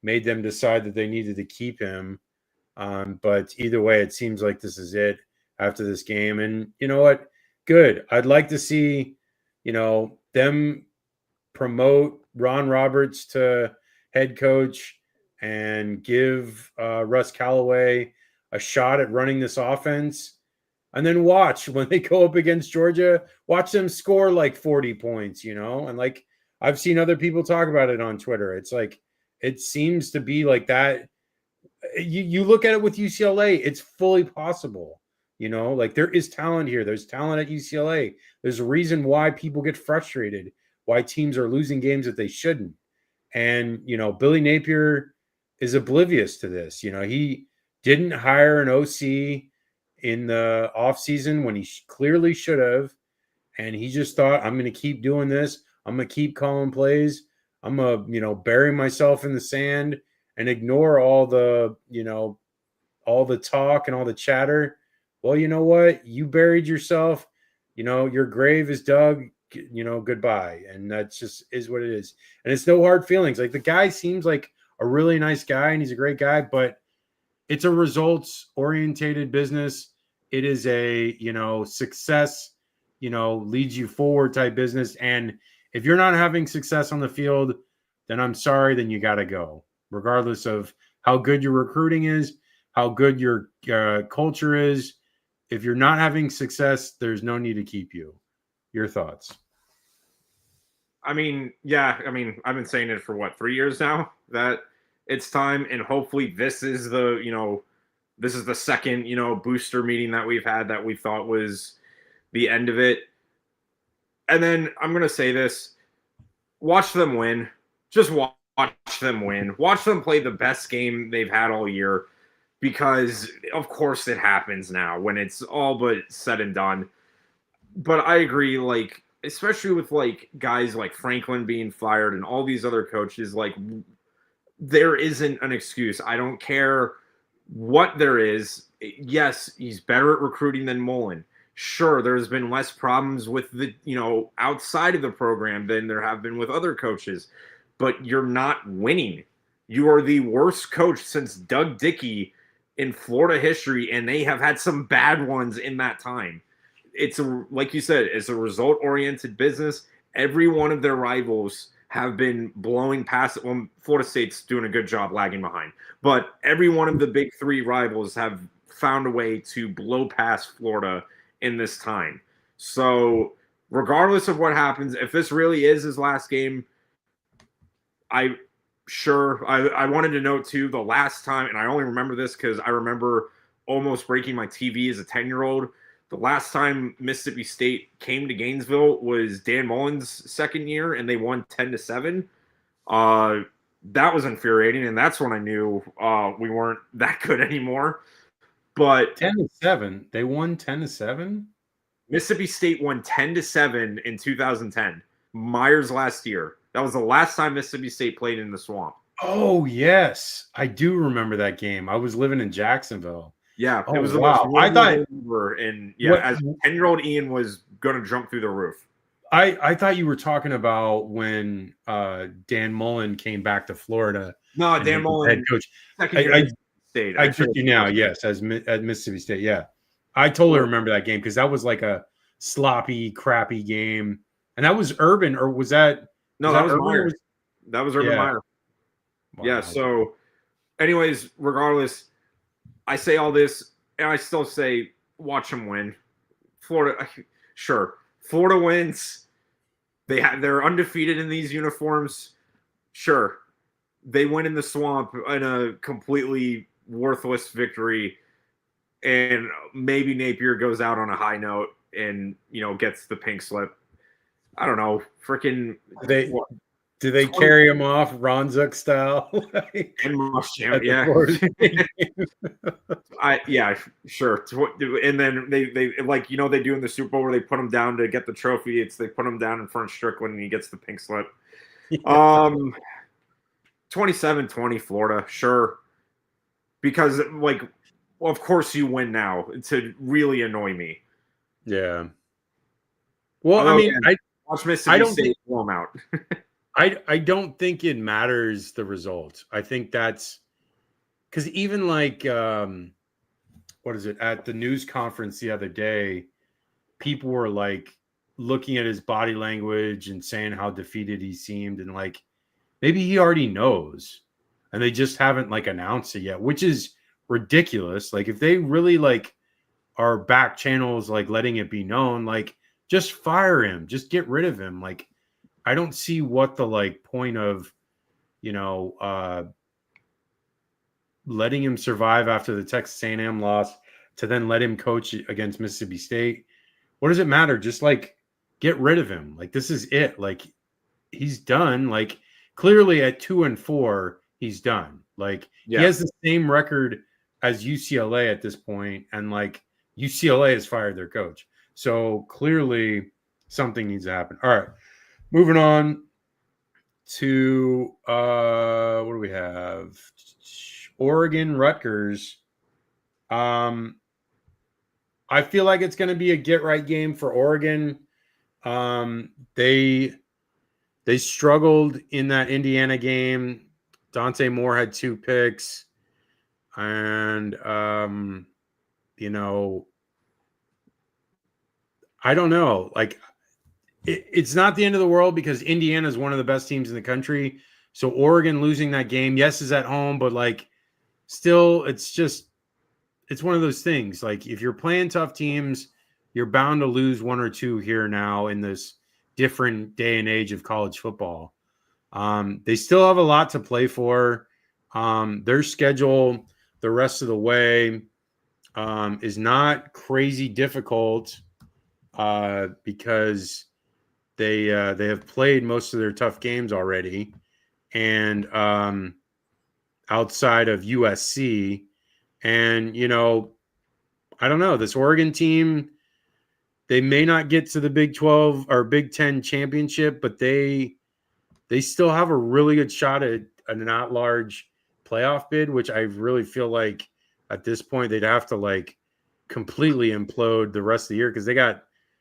made them decide that they needed to keep him. But either way, it seems like this is it after this game. And you know what? Good. I'd like to see, them promote Ron Roberts to head coach and give Russ Callaway a shot at running this offense. And then watch when they go up against Georgia, watch them score 40 points, and I've seen other people talk about it on Twitter. It's it seems to be like that. You look at it with UCLA, it's fully possible. There is talent here. There's talent at UCLA. There's a reason why people get frustrated, why teams are losing games that they shouldn't. And, Billy Napier is oblivious to this. He didn't hire an OC in the offseason when he clearly should have. And he just thought, I'm going to keep doing this. I'm going to keep calling plays. I'm going to, bury myself in the sand and ignore all the, all the talk and all the chatter. Well, you know what? You buried yourself. Your grave is dug. Goodbye. And that's just is what it is. And it's no hard feelings. The guy seems like a really nice guy and he's a great guy, but it's a results orientated business. It is a, success, leads you forward type business. And if you're not having success on the field, then I'm sorry, then you got to go, regardless of how good your recruiting is, how good your culture is. If you're not having success, there's no need to keep you. Your thoughts? I've been saying it for 3 years now that it's time, and hopefully this is the second, booster meeting that we've had that we thought was the end of it. And then I'm going to say this, watch them win. Just watch them win. Watch them play the best game they've had all year, because of course it happens now when it's all but said and done. But I agree, like, especially with like guys like Franklin being fired and all these other coaches, like, there isn't an excuse. I don't care what there is. Yes, he's better at recruiting than Mullen. Sure, there's been less problems with the, outside of the program than there have been with other coaches, but you're not winning. You are the worst coach since Doug Dickey in Florida history, and they have had some bad ones in that time. It's like you said, it's a result-oriented business. Every one of their rivals have been blowing past it. Well, Florida State's doing a good job lagging behind, but every one of the big three rivals have found a way to blow past Florida in this time. So regardless of what happens, if this really is his last game, I wanted to note too, the last time, and I only remember this because I remember almost breaking my TV as a 10-year-old. The last time Mississippi State came to Gainesville was Dan Mullen's second year, and they won 10-7. That was infuriating, and that's when I knew we weren't that good anymore. But 10-7, they won 10-7. Mississippi State won 10-7 in 2010. Myers last year. That was the last time Mississippi State played in the Swamp. Oh yes, I do remember that game. I was living in Jacksonville. Yeah, it was the wow. most I thought, and as 10-year-old Ian was going to jump through the roof. I thought you were talking about when Dan Mullen came back to Florida. No, Dan Mullen, head coach. Second year State. I get you now. Yes, at Mississippi State. Yeah, I totally remember that game because that was like a sloppy, crappy game, and that was Urban, or was that? No, that was Myers. That was Urban Meyer. Wow. Yeah. So, anyways, regardless, I say all this, and I still say watch them win. Florida, sure. Florida wins. They're undefeated in these uniforms. Sure. They win in the Swamp in a completely worthless victory, and maybe Napier goes out on a high note and gets the pink slip. I don't know. Freaking do they carry him off Ron Zook style? And Muschamp, yeah. Sure. And then they like they do in the Super Bowl where they put him down to get the trophy. They put him down in front of Strickland and he gets the pink slip. 27-20 Florida, sure. Because of course you win now to really annoy me. Yeah. Well, I mean, watch Mississippi State blow them out. I don't think it matters the result. I think that's because even what is it, at the news conference the other day, people were like looking at his body language and saying how defeated he seemed, and like maybe he already knows and they just haven't announced it yet, which is ridiculous. Like if they really are back channels letting it be known, just fire him, just get rid of him. I don't see what the point of, letting him survive after the Texas A&M loss to then let him coach against Mississippi State. What does it matter? Just get rid of him. This is it. He's done. Clearly at 2-4, he's done. He has the same record as UCLA at this point, and UCLA has fired their coach. So clearly something needs to happen. All right. Moving on to what do we have? Oregon, Rutgers. I feel like it's going to be a get right game for Oregon. They struggled in that Indiana game. Dante Moore had 2 picks, and I don't know. It's not the end of the world because Indiana is one of the best teams in the country. So Oregon losing that game, yes, is at home, but still, it's one of those things. If you're playing tough teams, you're bound to lose 1 or 2 here now in this different day and age of college football. They still have a lot to play for. Their schedule the rest of the way is not crazy difficult because they have played most of their tough games already, and outside of USC, and I don't know, this Oregon team. They may not get to the Big 12 or Big 10 championship, but they still have a really good shot at a not large playoff bid, which I really feel like at this point they'd have to like completely implode the rest of the year because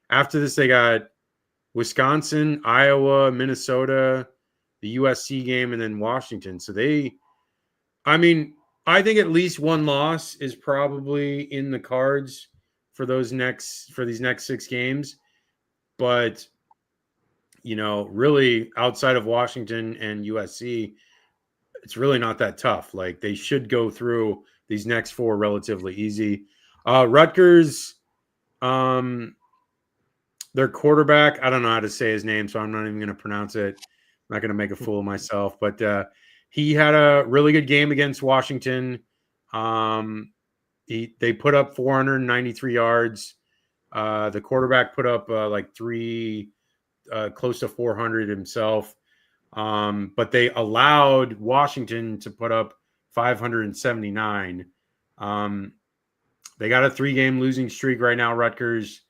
after this they got Wisconsin, Iowa, Minnesota, the USC game, and then Washington. So I think at least one loss is probably in the cards for these next 6 games, but really outside of Washington and USC, it's really not that tough. Like they should go through these next 4 relatively easy. Rutgers, their quarterback, I don't know how to say his name, so I'm not even going to pronounce it. I'm not going to make a fool of myself, but he had a really good game against Washington. They put up 493 yards. The quarterback put up close to 400 himself. But they allowed Washington to put up 579. They got a 3-game losing streak right now, Rutgers.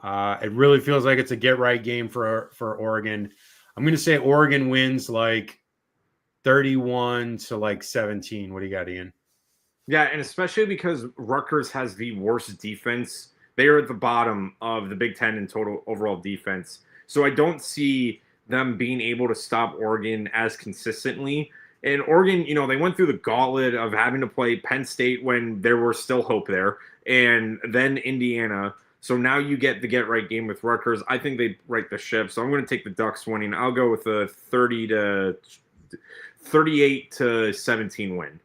It really feels like it's a get-right game for Oregon. I'm going to say Oregon wins like 31 to 17. What do you got, Ian? Yeah, and especially because Rutgers has the worst defense. They are at the bottom of the Big Ten in total overall defense. So I don't see them being able to stop Oregon as consistently. And Oregon, they went through the gauntlet of having to play Penn State when there was still hope there, and then Indiana. So now you get the get-right game with Rutgers. I think they right the ship. So I'm going to take the Ducks winning. I'll go with a 38 to 17 win.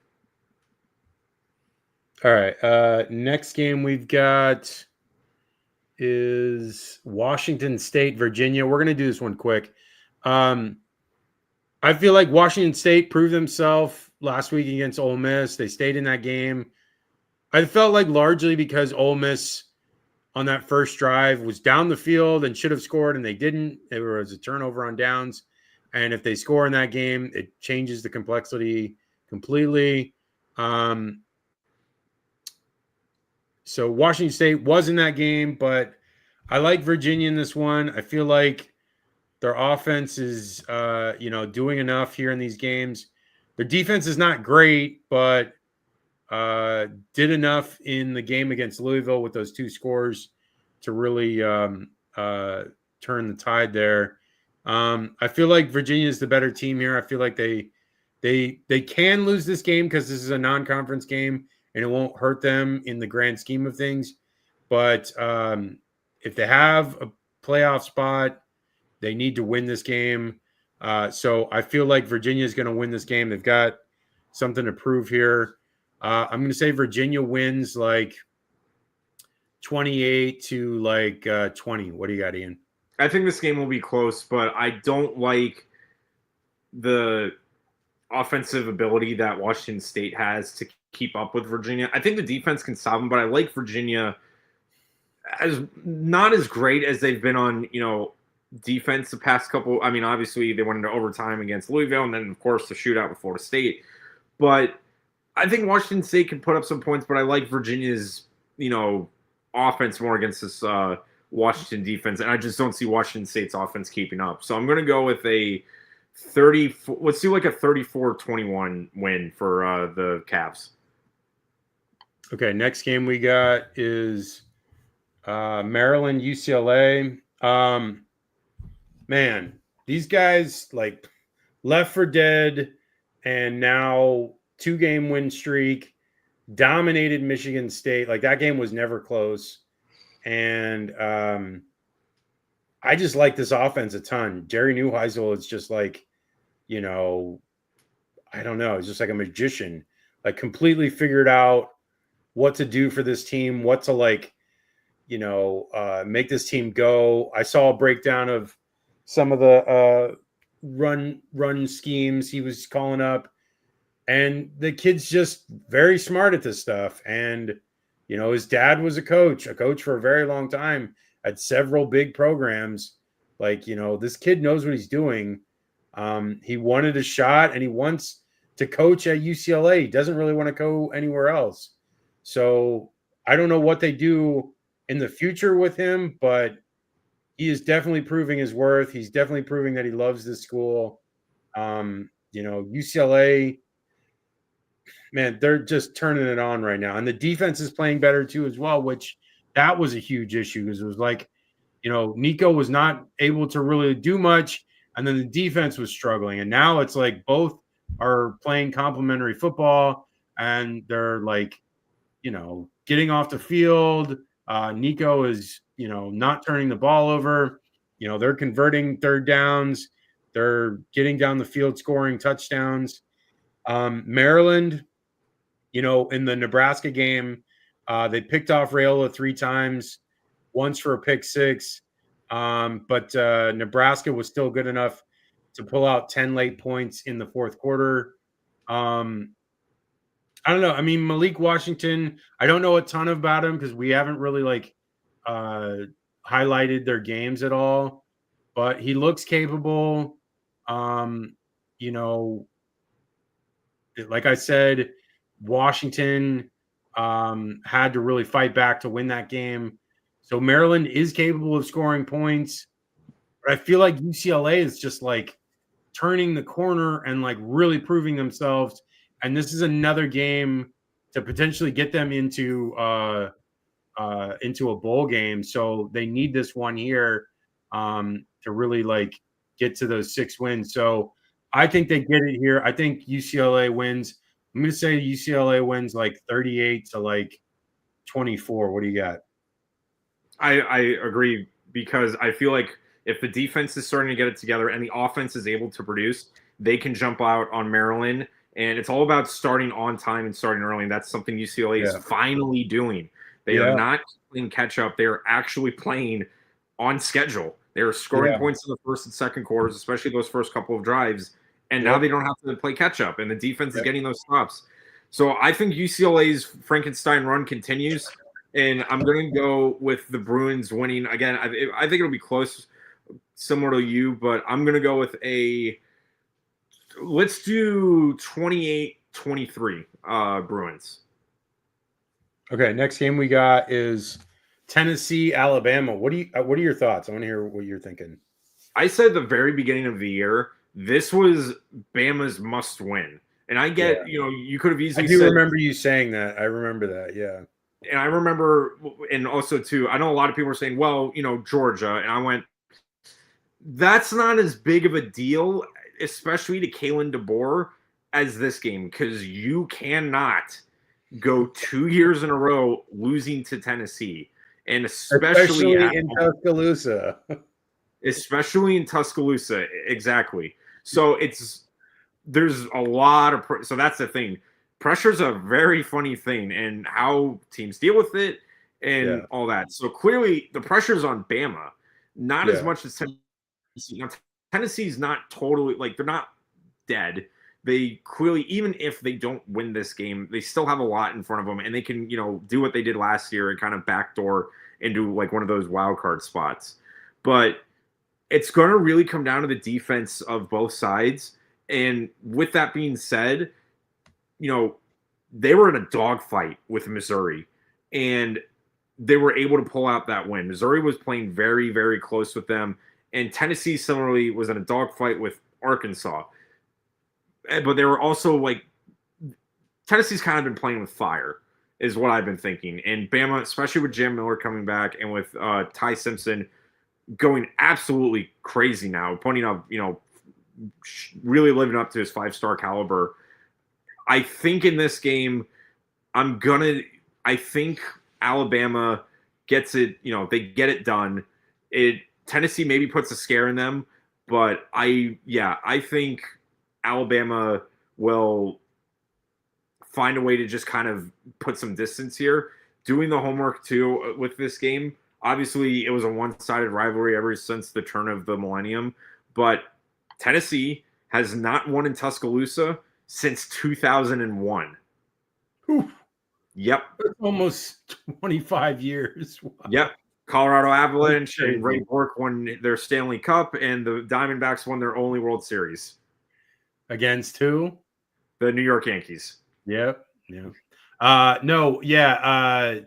All right. Next game we've got is Washington State, Virginia. We're going to do this one quick. I feel like Washington State proved themselves last week against Ole Miss. They stayed in that game. I felt like largely because Ole Miss on that first drive was down the field and should have scored, and they didn't. There was a turnover on downs. And if they score in that game, it changes the complexity completely. So Washington State was in that game, but I like Virginia in this one. I feel like their offense is, doing enough here in these games. Their defense is not great, but did enough in the game against Louisville with those 2 scores to really turn the tide there. I feel like Virginia is the better team here. I feel like they can lose this game because this is a non-conference game and it won't hurt them in the grand scheme of things. But if they have a playoff spot, they need to win this game. So I feel like Virginia is going to win this game. They've got something to prove here. I'm going to say Virginia wins 28 to 20. What do you got, Ian? I think this game will be close, but I don't like the offensive ability that Washington State has to keep up with Virginia. I think the defense can stop them, but I like Virginia as not as great as they've been on, defense the past couple. I mean, obviously they went into overtime against Louisville and then, of course, the shootout with Florida State. But I think Washington State can put up some points, but I like Virginia's, offense more against this Washington defense. And I just don't see Washington State's offense keeping up. So I'm going to go with a 34. Let's do a 34-21 win for the Cavs. Okay, next game we got is Maryland, UCLA. Man, these guys left for dead, and now 2-game win streak, dominated Michigan State. That game was never close. And I just like this offense a ton. Jerry Neuheisel is just I don't know. He's just like a magician, completely figured out what to do for this team, what to make this team go. I saw a breakdown of some of the run schemes he was calling up. And the kid's just very smart at this stuff. And, his dad was a coach for a very long time at several big programs. Like, this kid knows what he's doing. He wanted a shot and he wants to coach at UCLA. He doesn't really want to go anywhere else. So I don't know what they do in the future with him, but he is definitely proving his worth. He's definitely proving that he loves this school. UCLA, man, they're just turning it on right now. And the defense is playing better too as well, which that was a huge issue because it was like, Nico was not able to really do much. And then the defense was struggling. And now it's like both are playing complementary football and they're like, getting off the field. Nico is, not turning the ball over. They're converting third downs. They're getting down the field, scoring touchdowns. Maryland, in the Nebraska game, they picked off Raiola 3 times, once for a pick 6. But Nebraska was still good enough to pull out 10 late points in the fourth quarter. I don't know. I mean, Malik Washington, I don't know a ton about him because we haven't really highlighted their games at all, but he looks capable. Like I said, Washington had to really fight back to win that game. So Maryland is capable of scoring points, but I feel like UCLA is just like turning the corner and like really proving themselves. And this is another game to potentially get them into a bowl game. So they need this one here to really like get to those 6 wins. So I think they get it here. I think UCLA wins. I'm going to say UCLA wins like 38 to like 24. What do you got? I agree because I feel like if the defense is starting to get it together and the offense is able to produce, they can jump out on Maryland. And it's all about starting on time and starting early. And that's something UCLA is finally doing. They are not playing catch up. They are actually playing on schedule. They are scoring points in the first and second quarters, especially those first couple of drives. And now they don't have to play catch up. And the defense is getting those stops. So I think UCLA's Frankenstein run continues. And I'm going to go with the Bruins winning. Again, I think it'll be close, similar to you. But I'm going to go with let's do 28-23 Bruins. Okay, next game we got is Tennessee, Alabama. What are your thoughts? I want to hear what you're thinking. I said at the very beginning of the year, this was Bama's must win. And I get, you could have easily said. I do remember you saying that. I remember that, yeah. And I remember, and also too, I know a lot of people were saying, well, Georgia. And I went, that's not as big of a deal, especially to Kalen DeBoer, as this game, because you cannot go 2 years in a row losing to Tennessee, and especially in Tuscaloosa. Especially in Tuscaloosa, exactly. So there's a lot of so that's the thing. Pressure's a very funny thing, and how teams deal with it and all that. So clearly, the pressure's on Bama, not as much as Tennessee. Now, Tennessee's not totally they're not dead. They clearly, even if they don't win this game, they still have a lot in front of them, and they can, do what they did last year and kind of backdoor into one of those wild card spots. But it's going to really come down to the defense of both sides. And with that being said, they were in a dogfight with Missouri, and they were able to pull out that win. Missouri was playing very, very close with them, and Tennessee similarly was in a dogfight with Arkansas. But they were also Tennessee's kind of been playing with fire, is what I've been thinking. And Bama, especially with Jam Miller coming back and with Ty Simpson going absolutely crazy now, pointing up, really living up to his 5-star caliber. I think in this game, I think Alabama gets it, they get it done. Tennessee maybe puts a scare in them, but I think Alabama will find a way to just kind of put some distance here. Doing the homework too with this game. Obviously, it was a one-sided rivalry ever since the turn of the millennium, but Tennessee has not won in Tuscaloosa since 2001. Whew. Yep. Almost 25 years. Wow. Yep. Colorado Avalanche That's and Ray crazy. Bourque won their Stanley Cup, and the Diamondbacks won their only World Series. Against who? The New York Yankees. Yep. Yeah. No, yeah.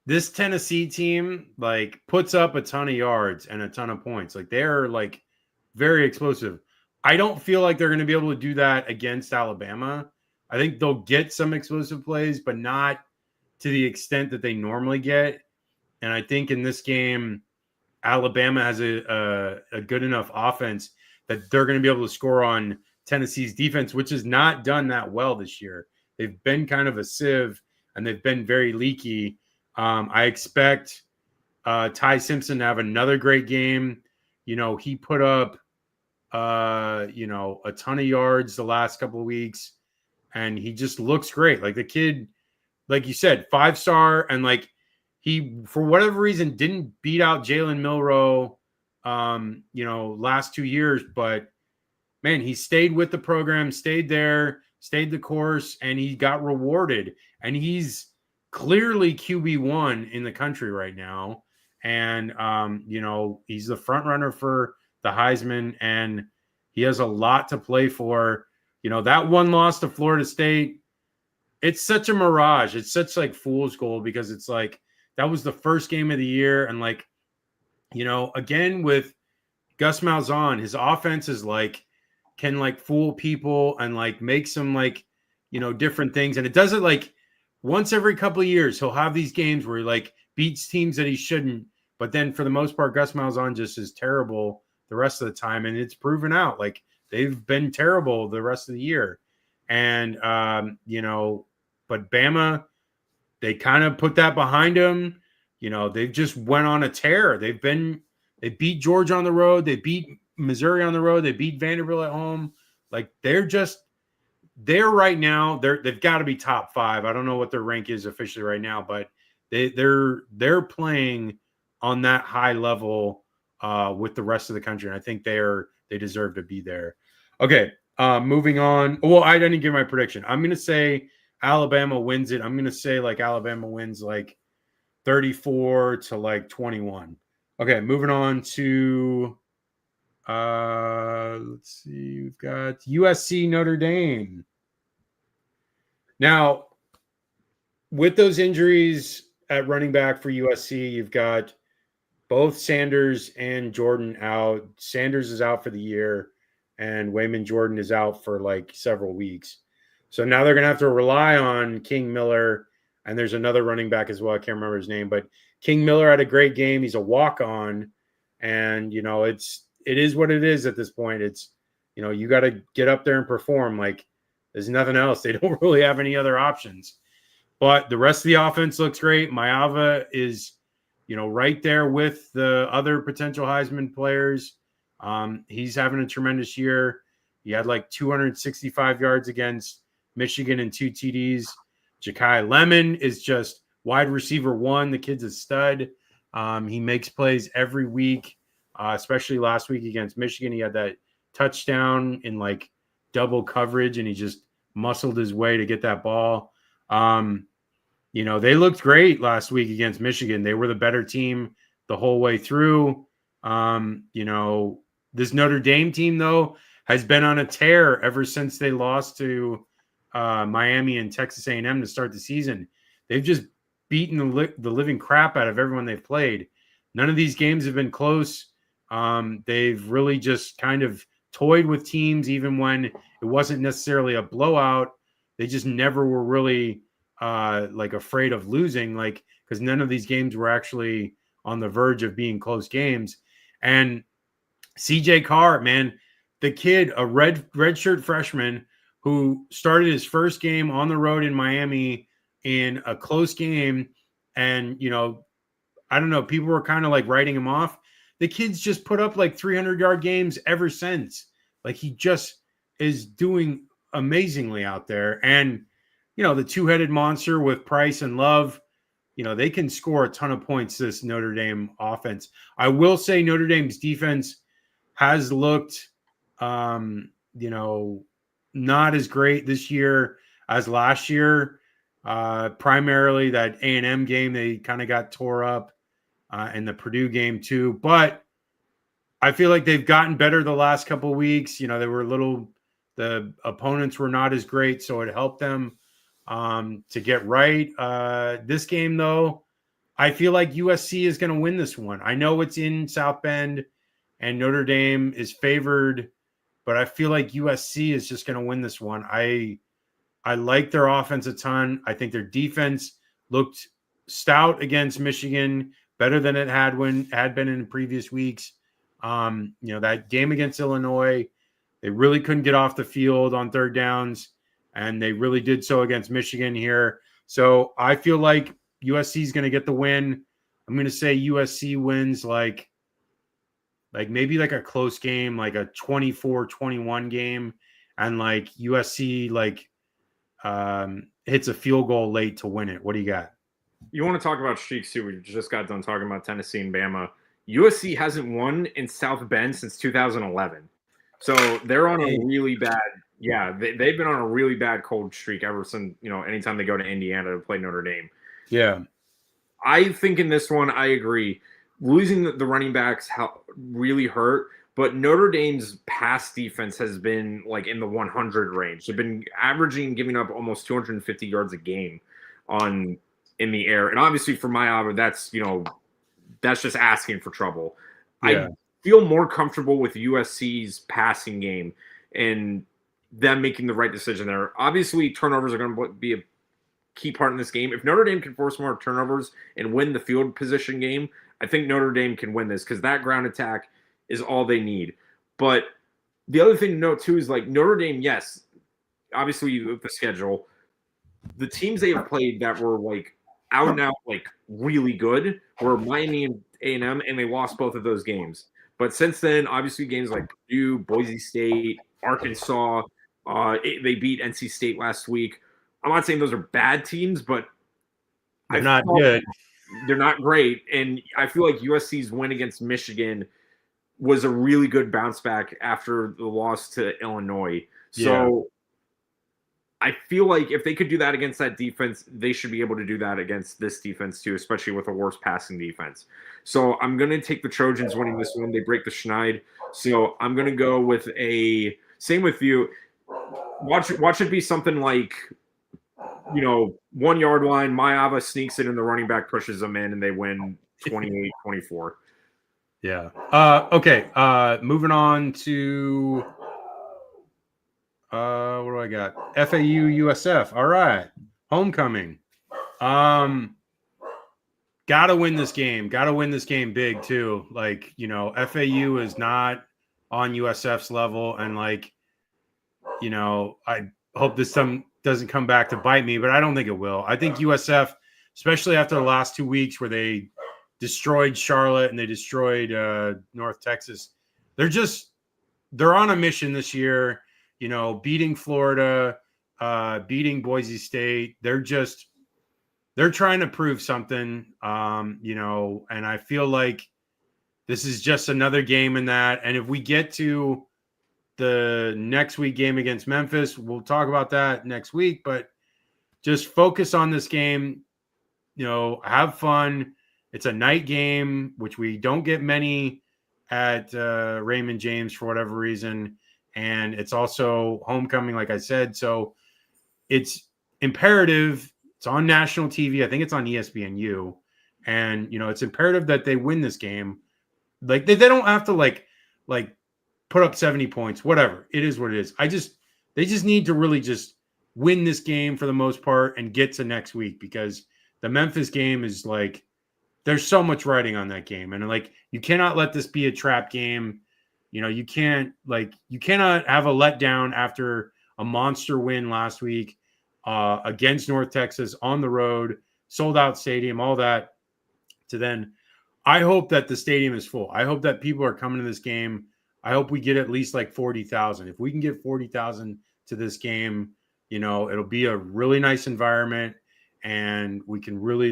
This Tennessee team like puts up a ton of yards and a ton of points. Like they're like very explosive. I don't feel like they're going to be able to do that against Alabama. I think they'll get some explosive plays, but not to the extent that they normally get. And I think in this game, Alabama has a good enough offense that they're going to be able to score on Tennessee's defense, which has not done that well this year. They've been kind of a sieve and they've been very leaky. I expect Ty Simpson to have another great game. You know, he put up, a ton of yards the last couple of weeks, and he just looks great. Like the kid, like you said, 5-star, and like he, for whatever reason, didn't beat out Jalen Milroe, last 2 years, but man, he stayed with the program, stayed there, stayed the course, and he got rewarded. And he's clearly QB1 in the country right now. And, he's the front runner for the Heisman, and he has a lot to play for. You know, that one loss to Florida State, it's such a mirage. It's such like fool's gold because it's like that was the first game of the year. And like, again, with Gus Malzahn, his offense is like, can like fool people and like make some like, different things. And it does it like once every couple of years. He'll have these games where he like beats teams that he shouldn't. But then for the most part, Gus Malzahn just is terrible the rest of the time. And it's proven out. Like they've been terrible the rest of the year. And, but Bama, they kind of put that behind them. They've just went on a tear. They beat Georgia on the road. They beat Missouri on the road. They beat Vanderbilt at home. Like they're right now. They've got to be top 5. I don't know what their rank is officially right now, but they're playing on that high level with the rest of the country. And I think they deserve to be there. Okay. Moving on. Well, I didn't give my prediction. I'm going to say Alabama wins it. I'm going to say like Alabama wins like 34 to like 21. Okay. Moving on to, let's see. We've got USC Notre Dame. Now, with those injuries at running back for USC, you've got both Sanders and Jordan out. Sanders is out for the year, and Wayman Jordan is out for like several weeks. So now they're going to have to rely on King Miller, and there's another running back as well. I can't remember his name, but King Miller had a great game. He's a walk-on, and, it is what it is at this point. It's, you got to get up there and perform. Like there's nothing else. They don't really have any other options. But the rest of the offense looks great. Maava is, right there with the other potential Heisman players. He's having a tremendous year. He had like 265 yards against Michigan and 2 TDs. Ja'Kai Lemon is just wide receiver 1. The kid's a stud. He makes plays every week, especially last week against Michigan. He had that touchdown in like double coverage, and he just muscled his way to get that ball. They looked great last week against Michigan. They were the better team the whole way through. This Notre Dame team, though, has been on a tear ever since they lost to Miami and Texas A&M to start the season. They've just beaten the living crap out of everyone they've played. None of these games have been close. They've really just kind of toyed with teams, even when it wasn't necessarily a blowout. They just never were really afraid of losing, because none of these games were actually on the verge of being close games. And CJ Carr, man, the kid, a redshirt freshman who started his first game on the road in Miami in a close game. And, I don't know, people were kind of like writing him off. The kid's just put up like 300-yard games ever since. Like he just is doing amazingly out there. And, the two-headed monster with Price and Love, they can score a ton of points, this Notre Dame offense. I will say Notre Dame's defense has looked, not as great this year as last year. Primarily that A&M game, they kind of got tore up, and the Purdue game too. But I feel like they've gotten better the last couple of weeks. The opponents were not as great, so it helped them to get right. This game, though, I feel like USC is going to win this one. I know it's in South Bend and Notre Dame is favored, but I feel like USC is just going to win this one. I like their offense a ton. I think their defense looked stout against Michigan, better than it had been in previous weeks. That game against Illinois, they really couldn't get off the field on third downs, and they really did so against Michigan here. So I feel like USC is going to get the win. I'm going to say USC wins like maybe like a close game, like a 24-21 game, and like USC hits a field goal late to win it. What do you got? You want to talk about streaks too? We just got done talking about Tennessee and Bama. USC hasn't won in South Bend since 2011. So they're on a really bad – yeah, they've been on a really bad cold streak ever since, anytime they go to Indiana to play Notre Dame. Yeah. I think in this one, I agree. Losing the running backs really hurt, but Notre Dame's pass defense has been like in the 100 range. They've been averaging, giving up almost 250 yards a game in the air. And obviously for my that's just asking for trouble. Yeah. I feel more comfortable with USC's passing game and them making the right decision there. Obviously, turnovers are going to be a key part in this game. If Notre Dame can force more turnovers and win the field position game, I think Notre Dame can win this because that ground attack is all they need. But the other thing to note, too, is like Notre Dame, yes, obviously the schedule, the teams they have played that were like out and out, like really good were Miami and A&M, and they lost both of those games. But since then, obviously games like Purdue, Boise State, Arkansas, they beat NC State last week. I'm not saying those are bad teams, but they're not good. They're not great. And I feel like USC's win against Michigan was a really good bounce back after the loss to Illinois. So I feel like if they could do that against that defense, they should be able to do that against this defense too, especially with a worse passing defense. So I'm going to take the Trojans winning this one. They break the schneid. So I'm going to go with same with you. Watch it be something like, 1 yard line. Mayava sneaks it and the running back pushes them in and they win 28-24. Yeah. Okay. Moving on to what do I got? FAU USF. All right. Homecoming. Gotta win this game. Gotta win this game big too. FAU is not on USF's level, and I hope this doesn't come back to bite me, but I don't think it will. I think USF, especially after the last 2 weeks where they destroyed Charlotte and they destroyed North Texas, they're on a mission this year. Beating Florida, beating Boise State. They're trying to prove something, and I feel like this is just another game in that. And if we get to the next week game against Memphis, we'll talk about that next week, but just focus on this game, have fun. It's a night game, which we don't get many at Raymond James for whatever reason. And it's also homecoming, like I said. So it's imperative. It's on national TV. I think it's on ESPNU. And, it's imperative that they win this game. They don't have to put up 70 points, whatever. It is what it is. They just need to really just win this game for the most part and get to next week, because the Memphis game is there's so much riding on that game. And you cannot let this be a trap game. You cannot have a letdown after a monster win last week against North Texas on the road, sold out stadium, all that. I hope that the stadium is full. I hope that people are coming to this game. I hope we get at least 40,000. If we can get 40,000 to this game, it'll be a really nice environment, and we can really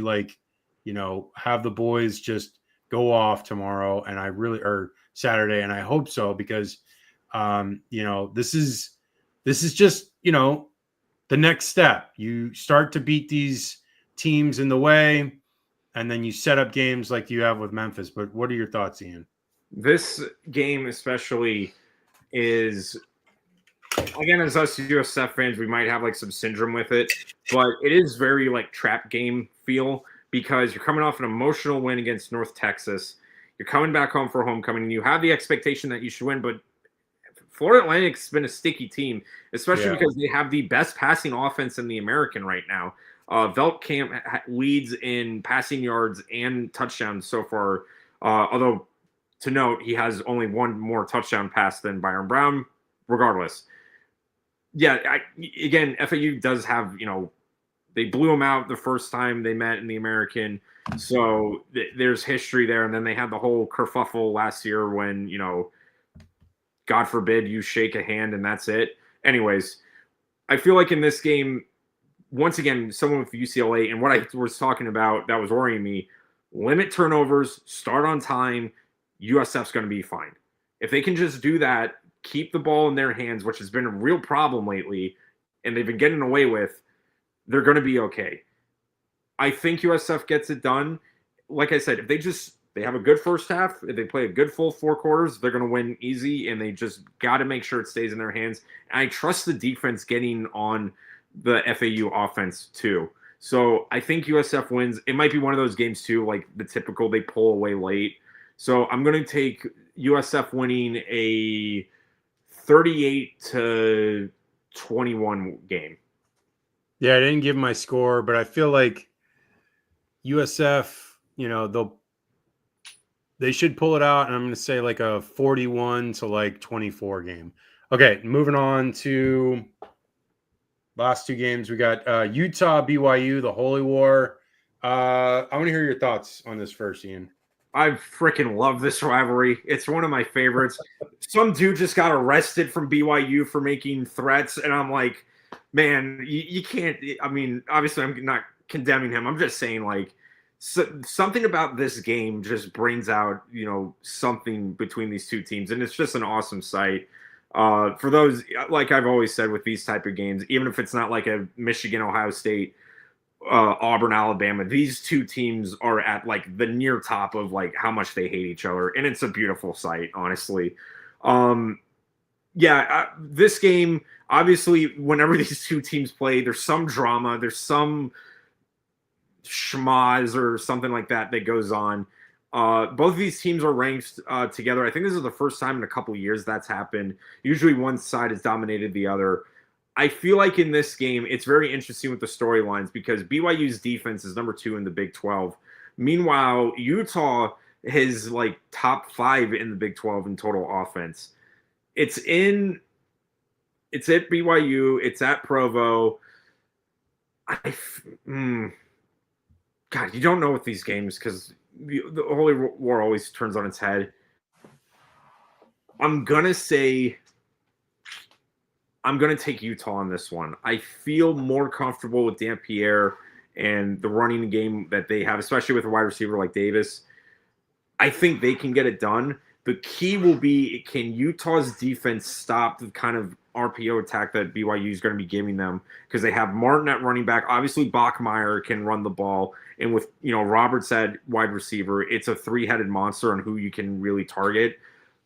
have the boys just go off tomorrow. And or Saturday. And I hope so, because, this is this is just, the next step. You start to beat these teams in the way, and then you set up games like you have with Memphis. But what are your thoughts, Ian? This game especially is, again, as us USF fans, we might have like some syndrome with it, but it is very like trap game feel because you're coming off an emotional win against North Texas. You're coming back home for homecoming, and you have the expectation that you should win, but Florida Atlantic's been a sticky team, especially because they have the best passing offense in the American right now. Veltkamp leads in passing yards and touchdowns so far, although to note, he has only one more touchdown pass than Byron Brown, regardless. Yeah, again, FAU does have, they blew him out the first time they met in the American. So there's history there. And then they had the whole kerfuffle last year when, God forbid you shake a hand and that's it. Anyways, I feel like in this game, once again, someone with UCLA, and what I was talking about that was worrying me, limit turnovers, start on time, USF's going to be fine. If they can just do that, keep the ball in their hands, which has been a real problem lately, and they've been getting away with, they're going to be okay. I think USF gets it done. Like I said, if they have a good first half, if they play a good full 4 quarters, they're going to win easy, and they just got to make sure it stays in their hands. And I trust the defense getting on the FAU offense too. So I think USF wins. It might be one of those games too, like the typical, they pull away late. So I'm going to take USF winning a 38-21 game. Yeah, I didn't give my score, but I feel like USF, they should pull it out, and I'm going to say like a 41-24 game. Okay, moving on to last 2 games. We got Utah, BYU, the Holy War. I want to hear your thoughts on this first, Ian. I freaking love this rivalry. It's one of my favorites. Some dude just got arrested from BYU for making threats, and I'm like, man, you can't. I mean, obviously, I'm not condemning him. I'm just saying, like, something about this game just brings out, something between these two teams, and it's just an awesome sight. For those, like I've always said with these type of games, even if it's not like a Michigan, Ohio State, Auburn, Alabama, these two teams are at like the near top of like how much they hate each other, and it's a beautiful sight, honestly. This game, obviously, whenever these two teams play, there's some drama, there's some schmaz or something like that goes on. Both of these teams are ranked together. I think this is the first time in a couple of years that's happened. Usually one side has dominated the other. I feel like in this game, it's very interesting with the storylines because BYU's defense is number 2 in the Big 12. Meanwhile, Utah is like top 5 in the Big 12 in total offense. It's at BYU. It's at Provo. God, you don't know with these games because the Holy War always turns on its head. I'm going to take Utah on this one. I feel more comfortable with Dampierre and the running game that they have, especially with a wide receiver like Davis. I think they can get it done. The key will be, can Utah's defense stop the kind of RPO attack that BYU is going to be giving them? Because they have Martin at running back. Obviously, Bachmeier can run the ball. And with, Roberts at wide receiver, it's a 3-headed monster on who you can really target.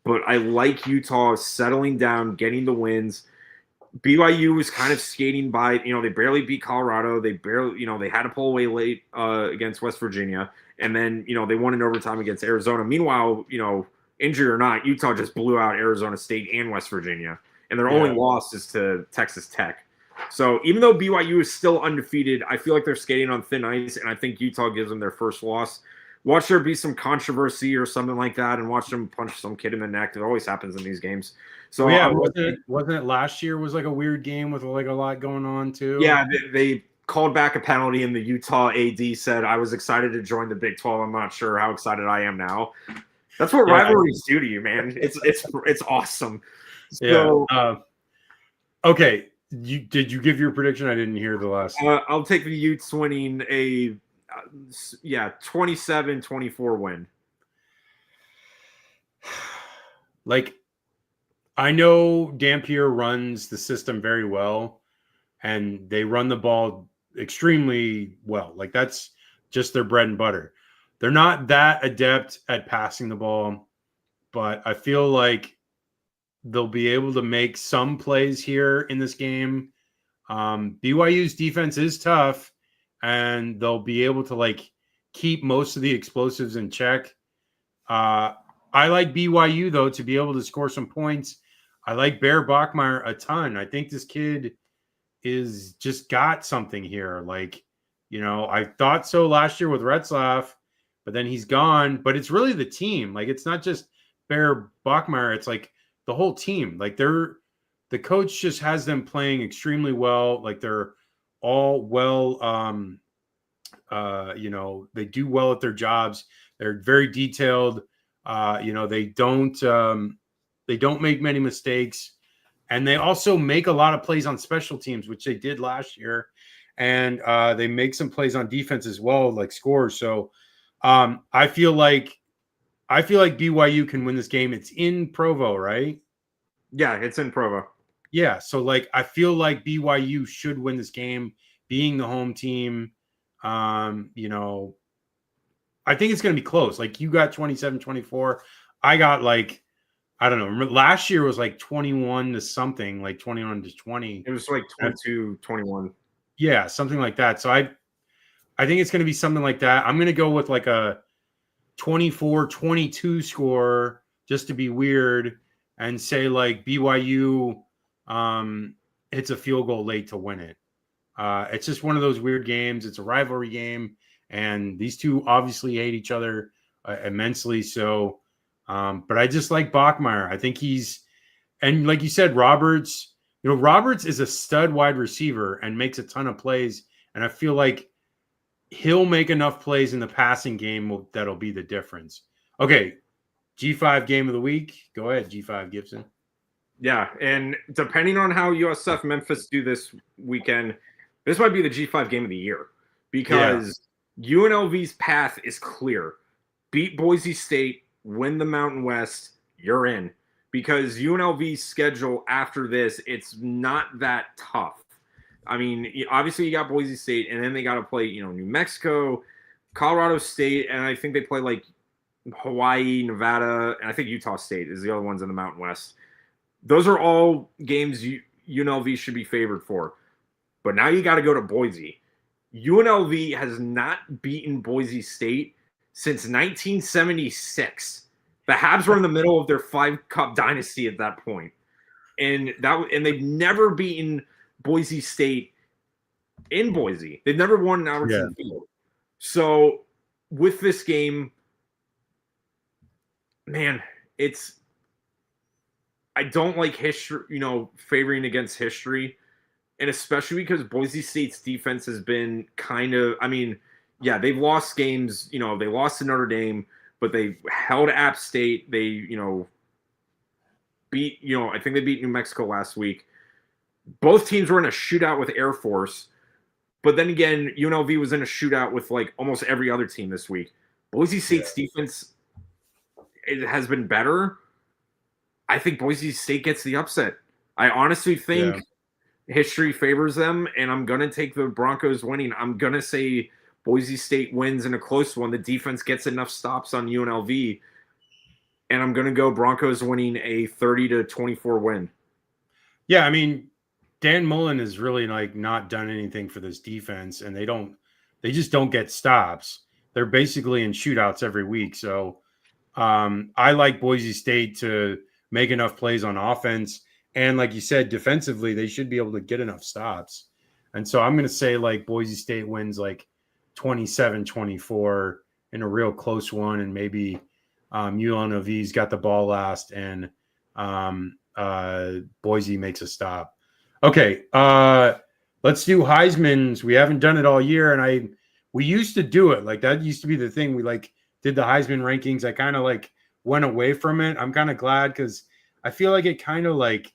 But I like Utah settling down, getting the wins. BYU was kind of skating by, they barely beat Colorado. They barely, they had to pull away late against West Virginia. And then, they won in overtime against Arizona. Meanwhile, injury or not, Utah just blew out Arizona State and West Virginia. And their only loss is to Texas Tech. So even though BYU is still undefeated, I feel like they're skating on thin ice, and I think Utah gives them their first loss. Watch there be some controversy or something like that, and watch them punch some kid in the neck. It always happens in these games. So wasn't it last year was like a weird game with like a lot going on too? Yeah, they called back a penalty, and the Utah AD said, "I was excited to join the Big 12. I'm not sure how excited I am now." That's what rivalries do to you, man. It's awesome. So, okay. Did you give your prediction? I didn't hear the last. I'll take the Utes winning a 27-24 win. Like, I know Dampier runs the system very well, and they run the ball extremely well. Like that's just their bread and butter. They're not that adept at passing the ball, but I feel like they'll be able to make some plays here in this game. BYU's defense is tough, and they'll be able to like keep most of the explosives in check. I like BYU though to be able to score some points. I like Bear Bachmeier a ton. I think this kid is just got something here. Like, I thought so last year with Retzlaff, but then he's gone. But it's really the team. Like, it's not just Bear Bachmeier. It's like the whole team. Like, the coach just has them playing extremely well. Like, they're all well. They do well at their jobs. They're very detailed. They don't make many mistakes. And they also make a lot of plays on special teams, which they did last year. And they make some plays on defense as well, like scores. So I feel like BYU can win this game. It's in Provo, right? Yeah, it's in Provo. Yeah. So like I feel like BYU should win this game, being the home team. I think it's going to be close. Like you got 27-24. I got like, I don't know. Last year was like 21 to something, like 21-20. It was like 22-21. Yeah, something like that. So I think it's going to be something like that. I'm going to go with like a 24-22 score just to be weird and say like BYU hits a field goal late to win it. It's just one of those weird games. It's a rivalry game, and these two obviously hate each other immensely. So, but I just like Bachmeier. I think and like you said, Roberts is a stud wide receiver and makes a ton of plays. And I feel like he'll make enough plays in the passing game that'll be the difference. Okay, G5 game of the week. Go ahead, G5 Gibson. Yeah, and depending on how USF Memphis do this weekend, this might be the G5 game of the year because UNLV's path is clear. Beat Boise State, win the Mountain West, you're in. Because UNLV's schedule after this, it's not that tough. I mean, obviously you got Boise State, and then they got to play, New Mexico, Colorado State, and I think they play like Hawaii, Nevada, and I think Utah State is the other ones in the Mountain West. Those are all games UNLV should be favored for. But now you got to go to Boise. UNLV has not beaten Boise State since 1976. The Habs were in the middle of their 5-cup dynasty at that point. And they've never beaten Boise State in Boise. They've never won an Albertson Field. So with this game, man, I don't like history, favoring against history. And especially because Boise State's defense has been they've lost games. They lost to Notre Dame, but they held App State. They, beat, I think they beat New Mexico last week. Both teams were in a shootout with Air Force. But then again, UNLV was in a shootout with like almost every other team this week. Boise State's defense has been better. I think Boise State gets the upset. I honestly think history favors them, and I'm going to take the Broncos winning. I'm going to say Boise State wins in a close one. The defense gets enough stops on UNLV, and I'm going to go Broncos winning a 30-24 win. Yeah, I mean, Dan Mullen has really like not done anything for this defense, and they just don't get stops. They're basically in shootouts every week. So I like Boise State to make enough plays on offense. And like you said, defensively, they should be able to get enough stops. And so I'm going to say like Boise State wins like 27-24 in a real close one. And maybe UNLV's got the ball last and Boise makes a stop. Okay. Let's do Heisman's. We haven't done it all year. And we used to do it. Like that used to be the thing. We like did the Heisman rankings. I kind of like went away from it. I'm kind of glad because I feel like it kind of like,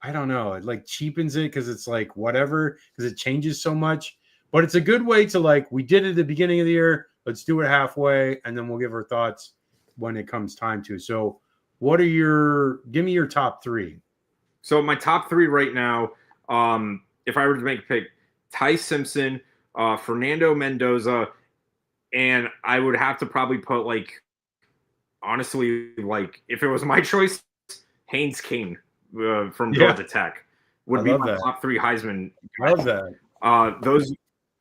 I don't know, it like cheapens it because it's like whatever, because it changes so much. But it's a good way to like, we did it at the beginning of the year. Let's do it halfway, and then we'll give our thoughts when it comes time to. So give me your top three. So my top three right now, if I were to make a pick, Ty Simpson, Fernando Mendoza, and I would have to probably put like, honestly, like if it was my choice, Haynes King from Georgia Tech would be my top three Heisman. Love that.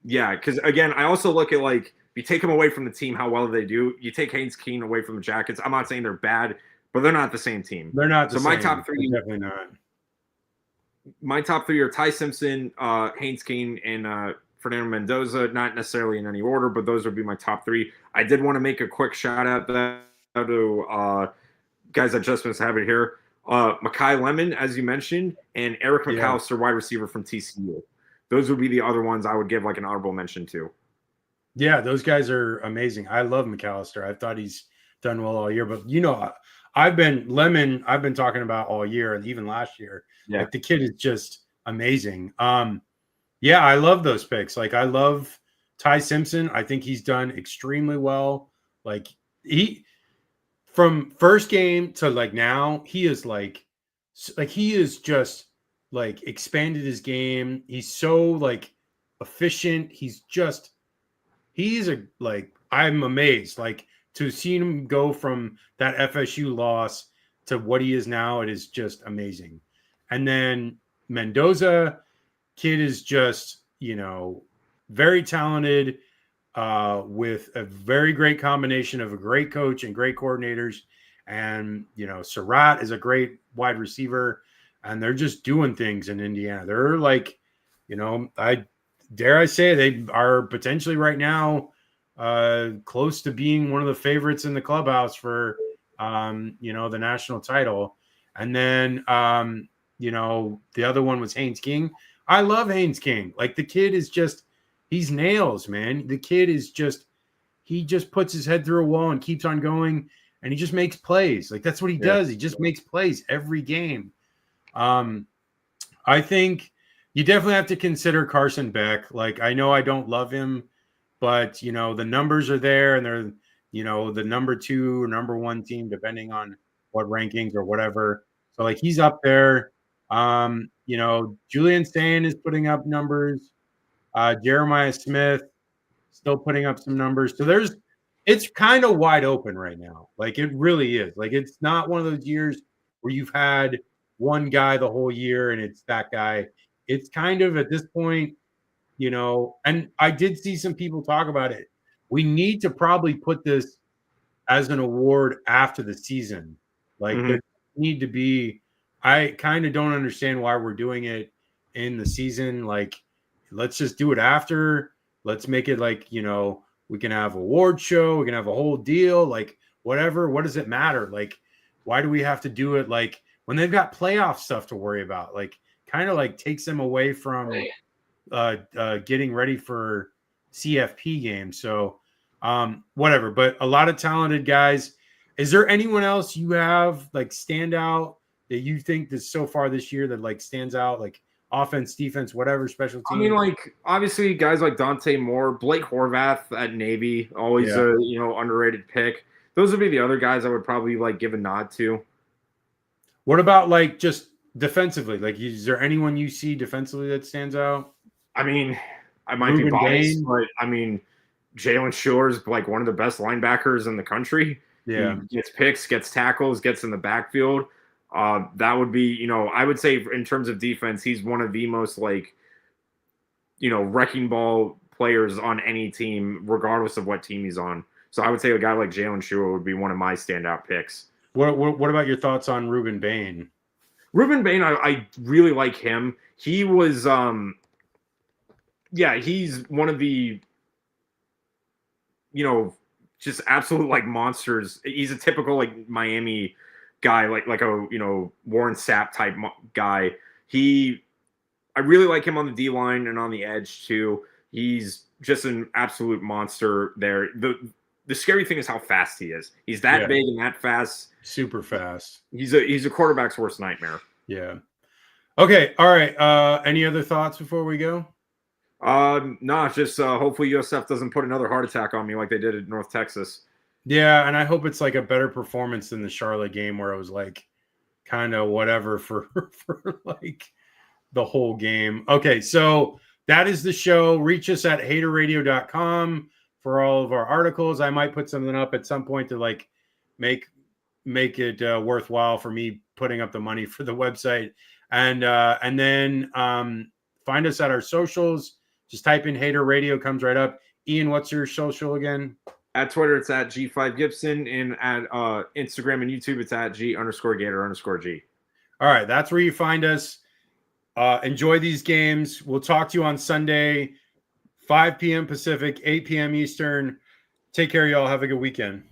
Because again, I also look at like, if you take them away from the team, how well they do. You take Haynes King away from the Jackets. I'm not saying they're bad, but they're not the same team. They're not. So my top three, definitely not. My top three are Ty Simpson, Haynes King, and Fernando Mendoza. Not necessarily in any order, but those would be my top three. I did want to make a quick shout out to guys that just must have it here. Makai Lemon, as you mentioned, and Eric McAllister, wide receiver from TCU. Those would be the other ones I would give like an honorable mention to. Yeah, those guys are amazing. I love McAllister. I thought he's done well all year, but I've been talking about all year and even last year. Yeah. Like the kid is just amazing. Yeah, I love those picks. Like I love Ty Simpson. I think he's done extremely well. Like from first game to like now, he is just like expanded his game. He's so like efficient. I'm amazed. Like to see him go from that FSU loss to what he is now, it is just amazing. And then Mendoza, kid is just, very talented, with a very great combination of a great coach and great coordinators. And, Surratt is a great wide receiver, and they're just doing things in Indiana. They're like, I say they are potentially right now close to being one of the favorites in the clubhouse for, the national title. And then, the other one was Haynes King. I love Haynes King. Like the kid is just, he's nails, man. The kid is he just puts his head through a wall and keeps on going, and he just makes plays. Like that's what he does. He just makes plays every game. I think you definitely have to consider Carson Beck. Like I know I don't love him, but the numbers are there, and they're the number 2 or number 1 team depending on what rankings or whatever. So like he's up there. Julian Sand is putting up numbers. Jeremiah Smith still putting up some numbers. So it's kind of wide open right now. Like it really is. Like it's not one of those years where you've had one guy the whole year and it's that guy. It's kind of at this point, and I did see some people talk about it. We need to probably put this as an award after the season. Like there need to be, I kind of don't understand why we're doing it in the season. Like, let's just do it after. Let's make it like, we can have an award show. We can have a whole deal, like whatever. What does it matter? Like, why do we have to do it like when they've got playoff stuff to worry about? Like, kind of like takes them away from getting ready for CFP games. So whatever, but a lot of talented guys. Is there anyone else you have like stand out that you think that so far this year that like stands out, like offense, defense, whatever, special team? I mean, like obviously guys like Dante Moore, Blake Horvath at Navy, always a underrated pick. Those would be the other guys I would probably like give a nod to. What about like just defensively? Like, is there anyone you see defensively that stands out? I mean, I might be biased, but I mean, Jalen Shores, like one of the best linebackers in the country. Yeah, he gets picks, gets tackles, gets in the backfield. That would be, I would say in terms of defense, he's one of the most like, wrecking ball players on any team, regardless of what team he's on. So I would say a guy like Jalen Shore would be one of my standout picks. What about your thoughts on Ruben Bain? Ruben Bain, I really like him. He was, he's one of the, just absolute like monsters. He's a typical like Miami guy, like a Warren Sapp type guy. I really like him on the D line and on the edge too. He's just an absolute monster there. The scary thing is how fast he is. He's that big and that fast. Super fast. He's a quarterback's worst nightmare. Yeah. Okay. All right. Any other thoughts before we go? No, just hopefully USF doesn't put another heart attack on me like they did at North Texas. Yeah, and I hope it's like a better performance than the Charlotte game where it was like kind of whatever for for like the whole game. Okay, so that is the show. Reach us at haterradio.com for all of our articles. I might put something up at some point to like make it worthwhile for me putting up the money for the website. And then find us at our socials. Just type in Hater Radio, comes right up. Ian, what's your social again? At Twitter, it's at G5Gibson, and at Instagram and YouTube, it's at G_Gator_G. All right, that's where you find us. Enjoy these games. We'll talk to you on Sunday, 5 p.m. Pacific, 8 p.m. Eastern. Take care, y'all. Have a good weekend.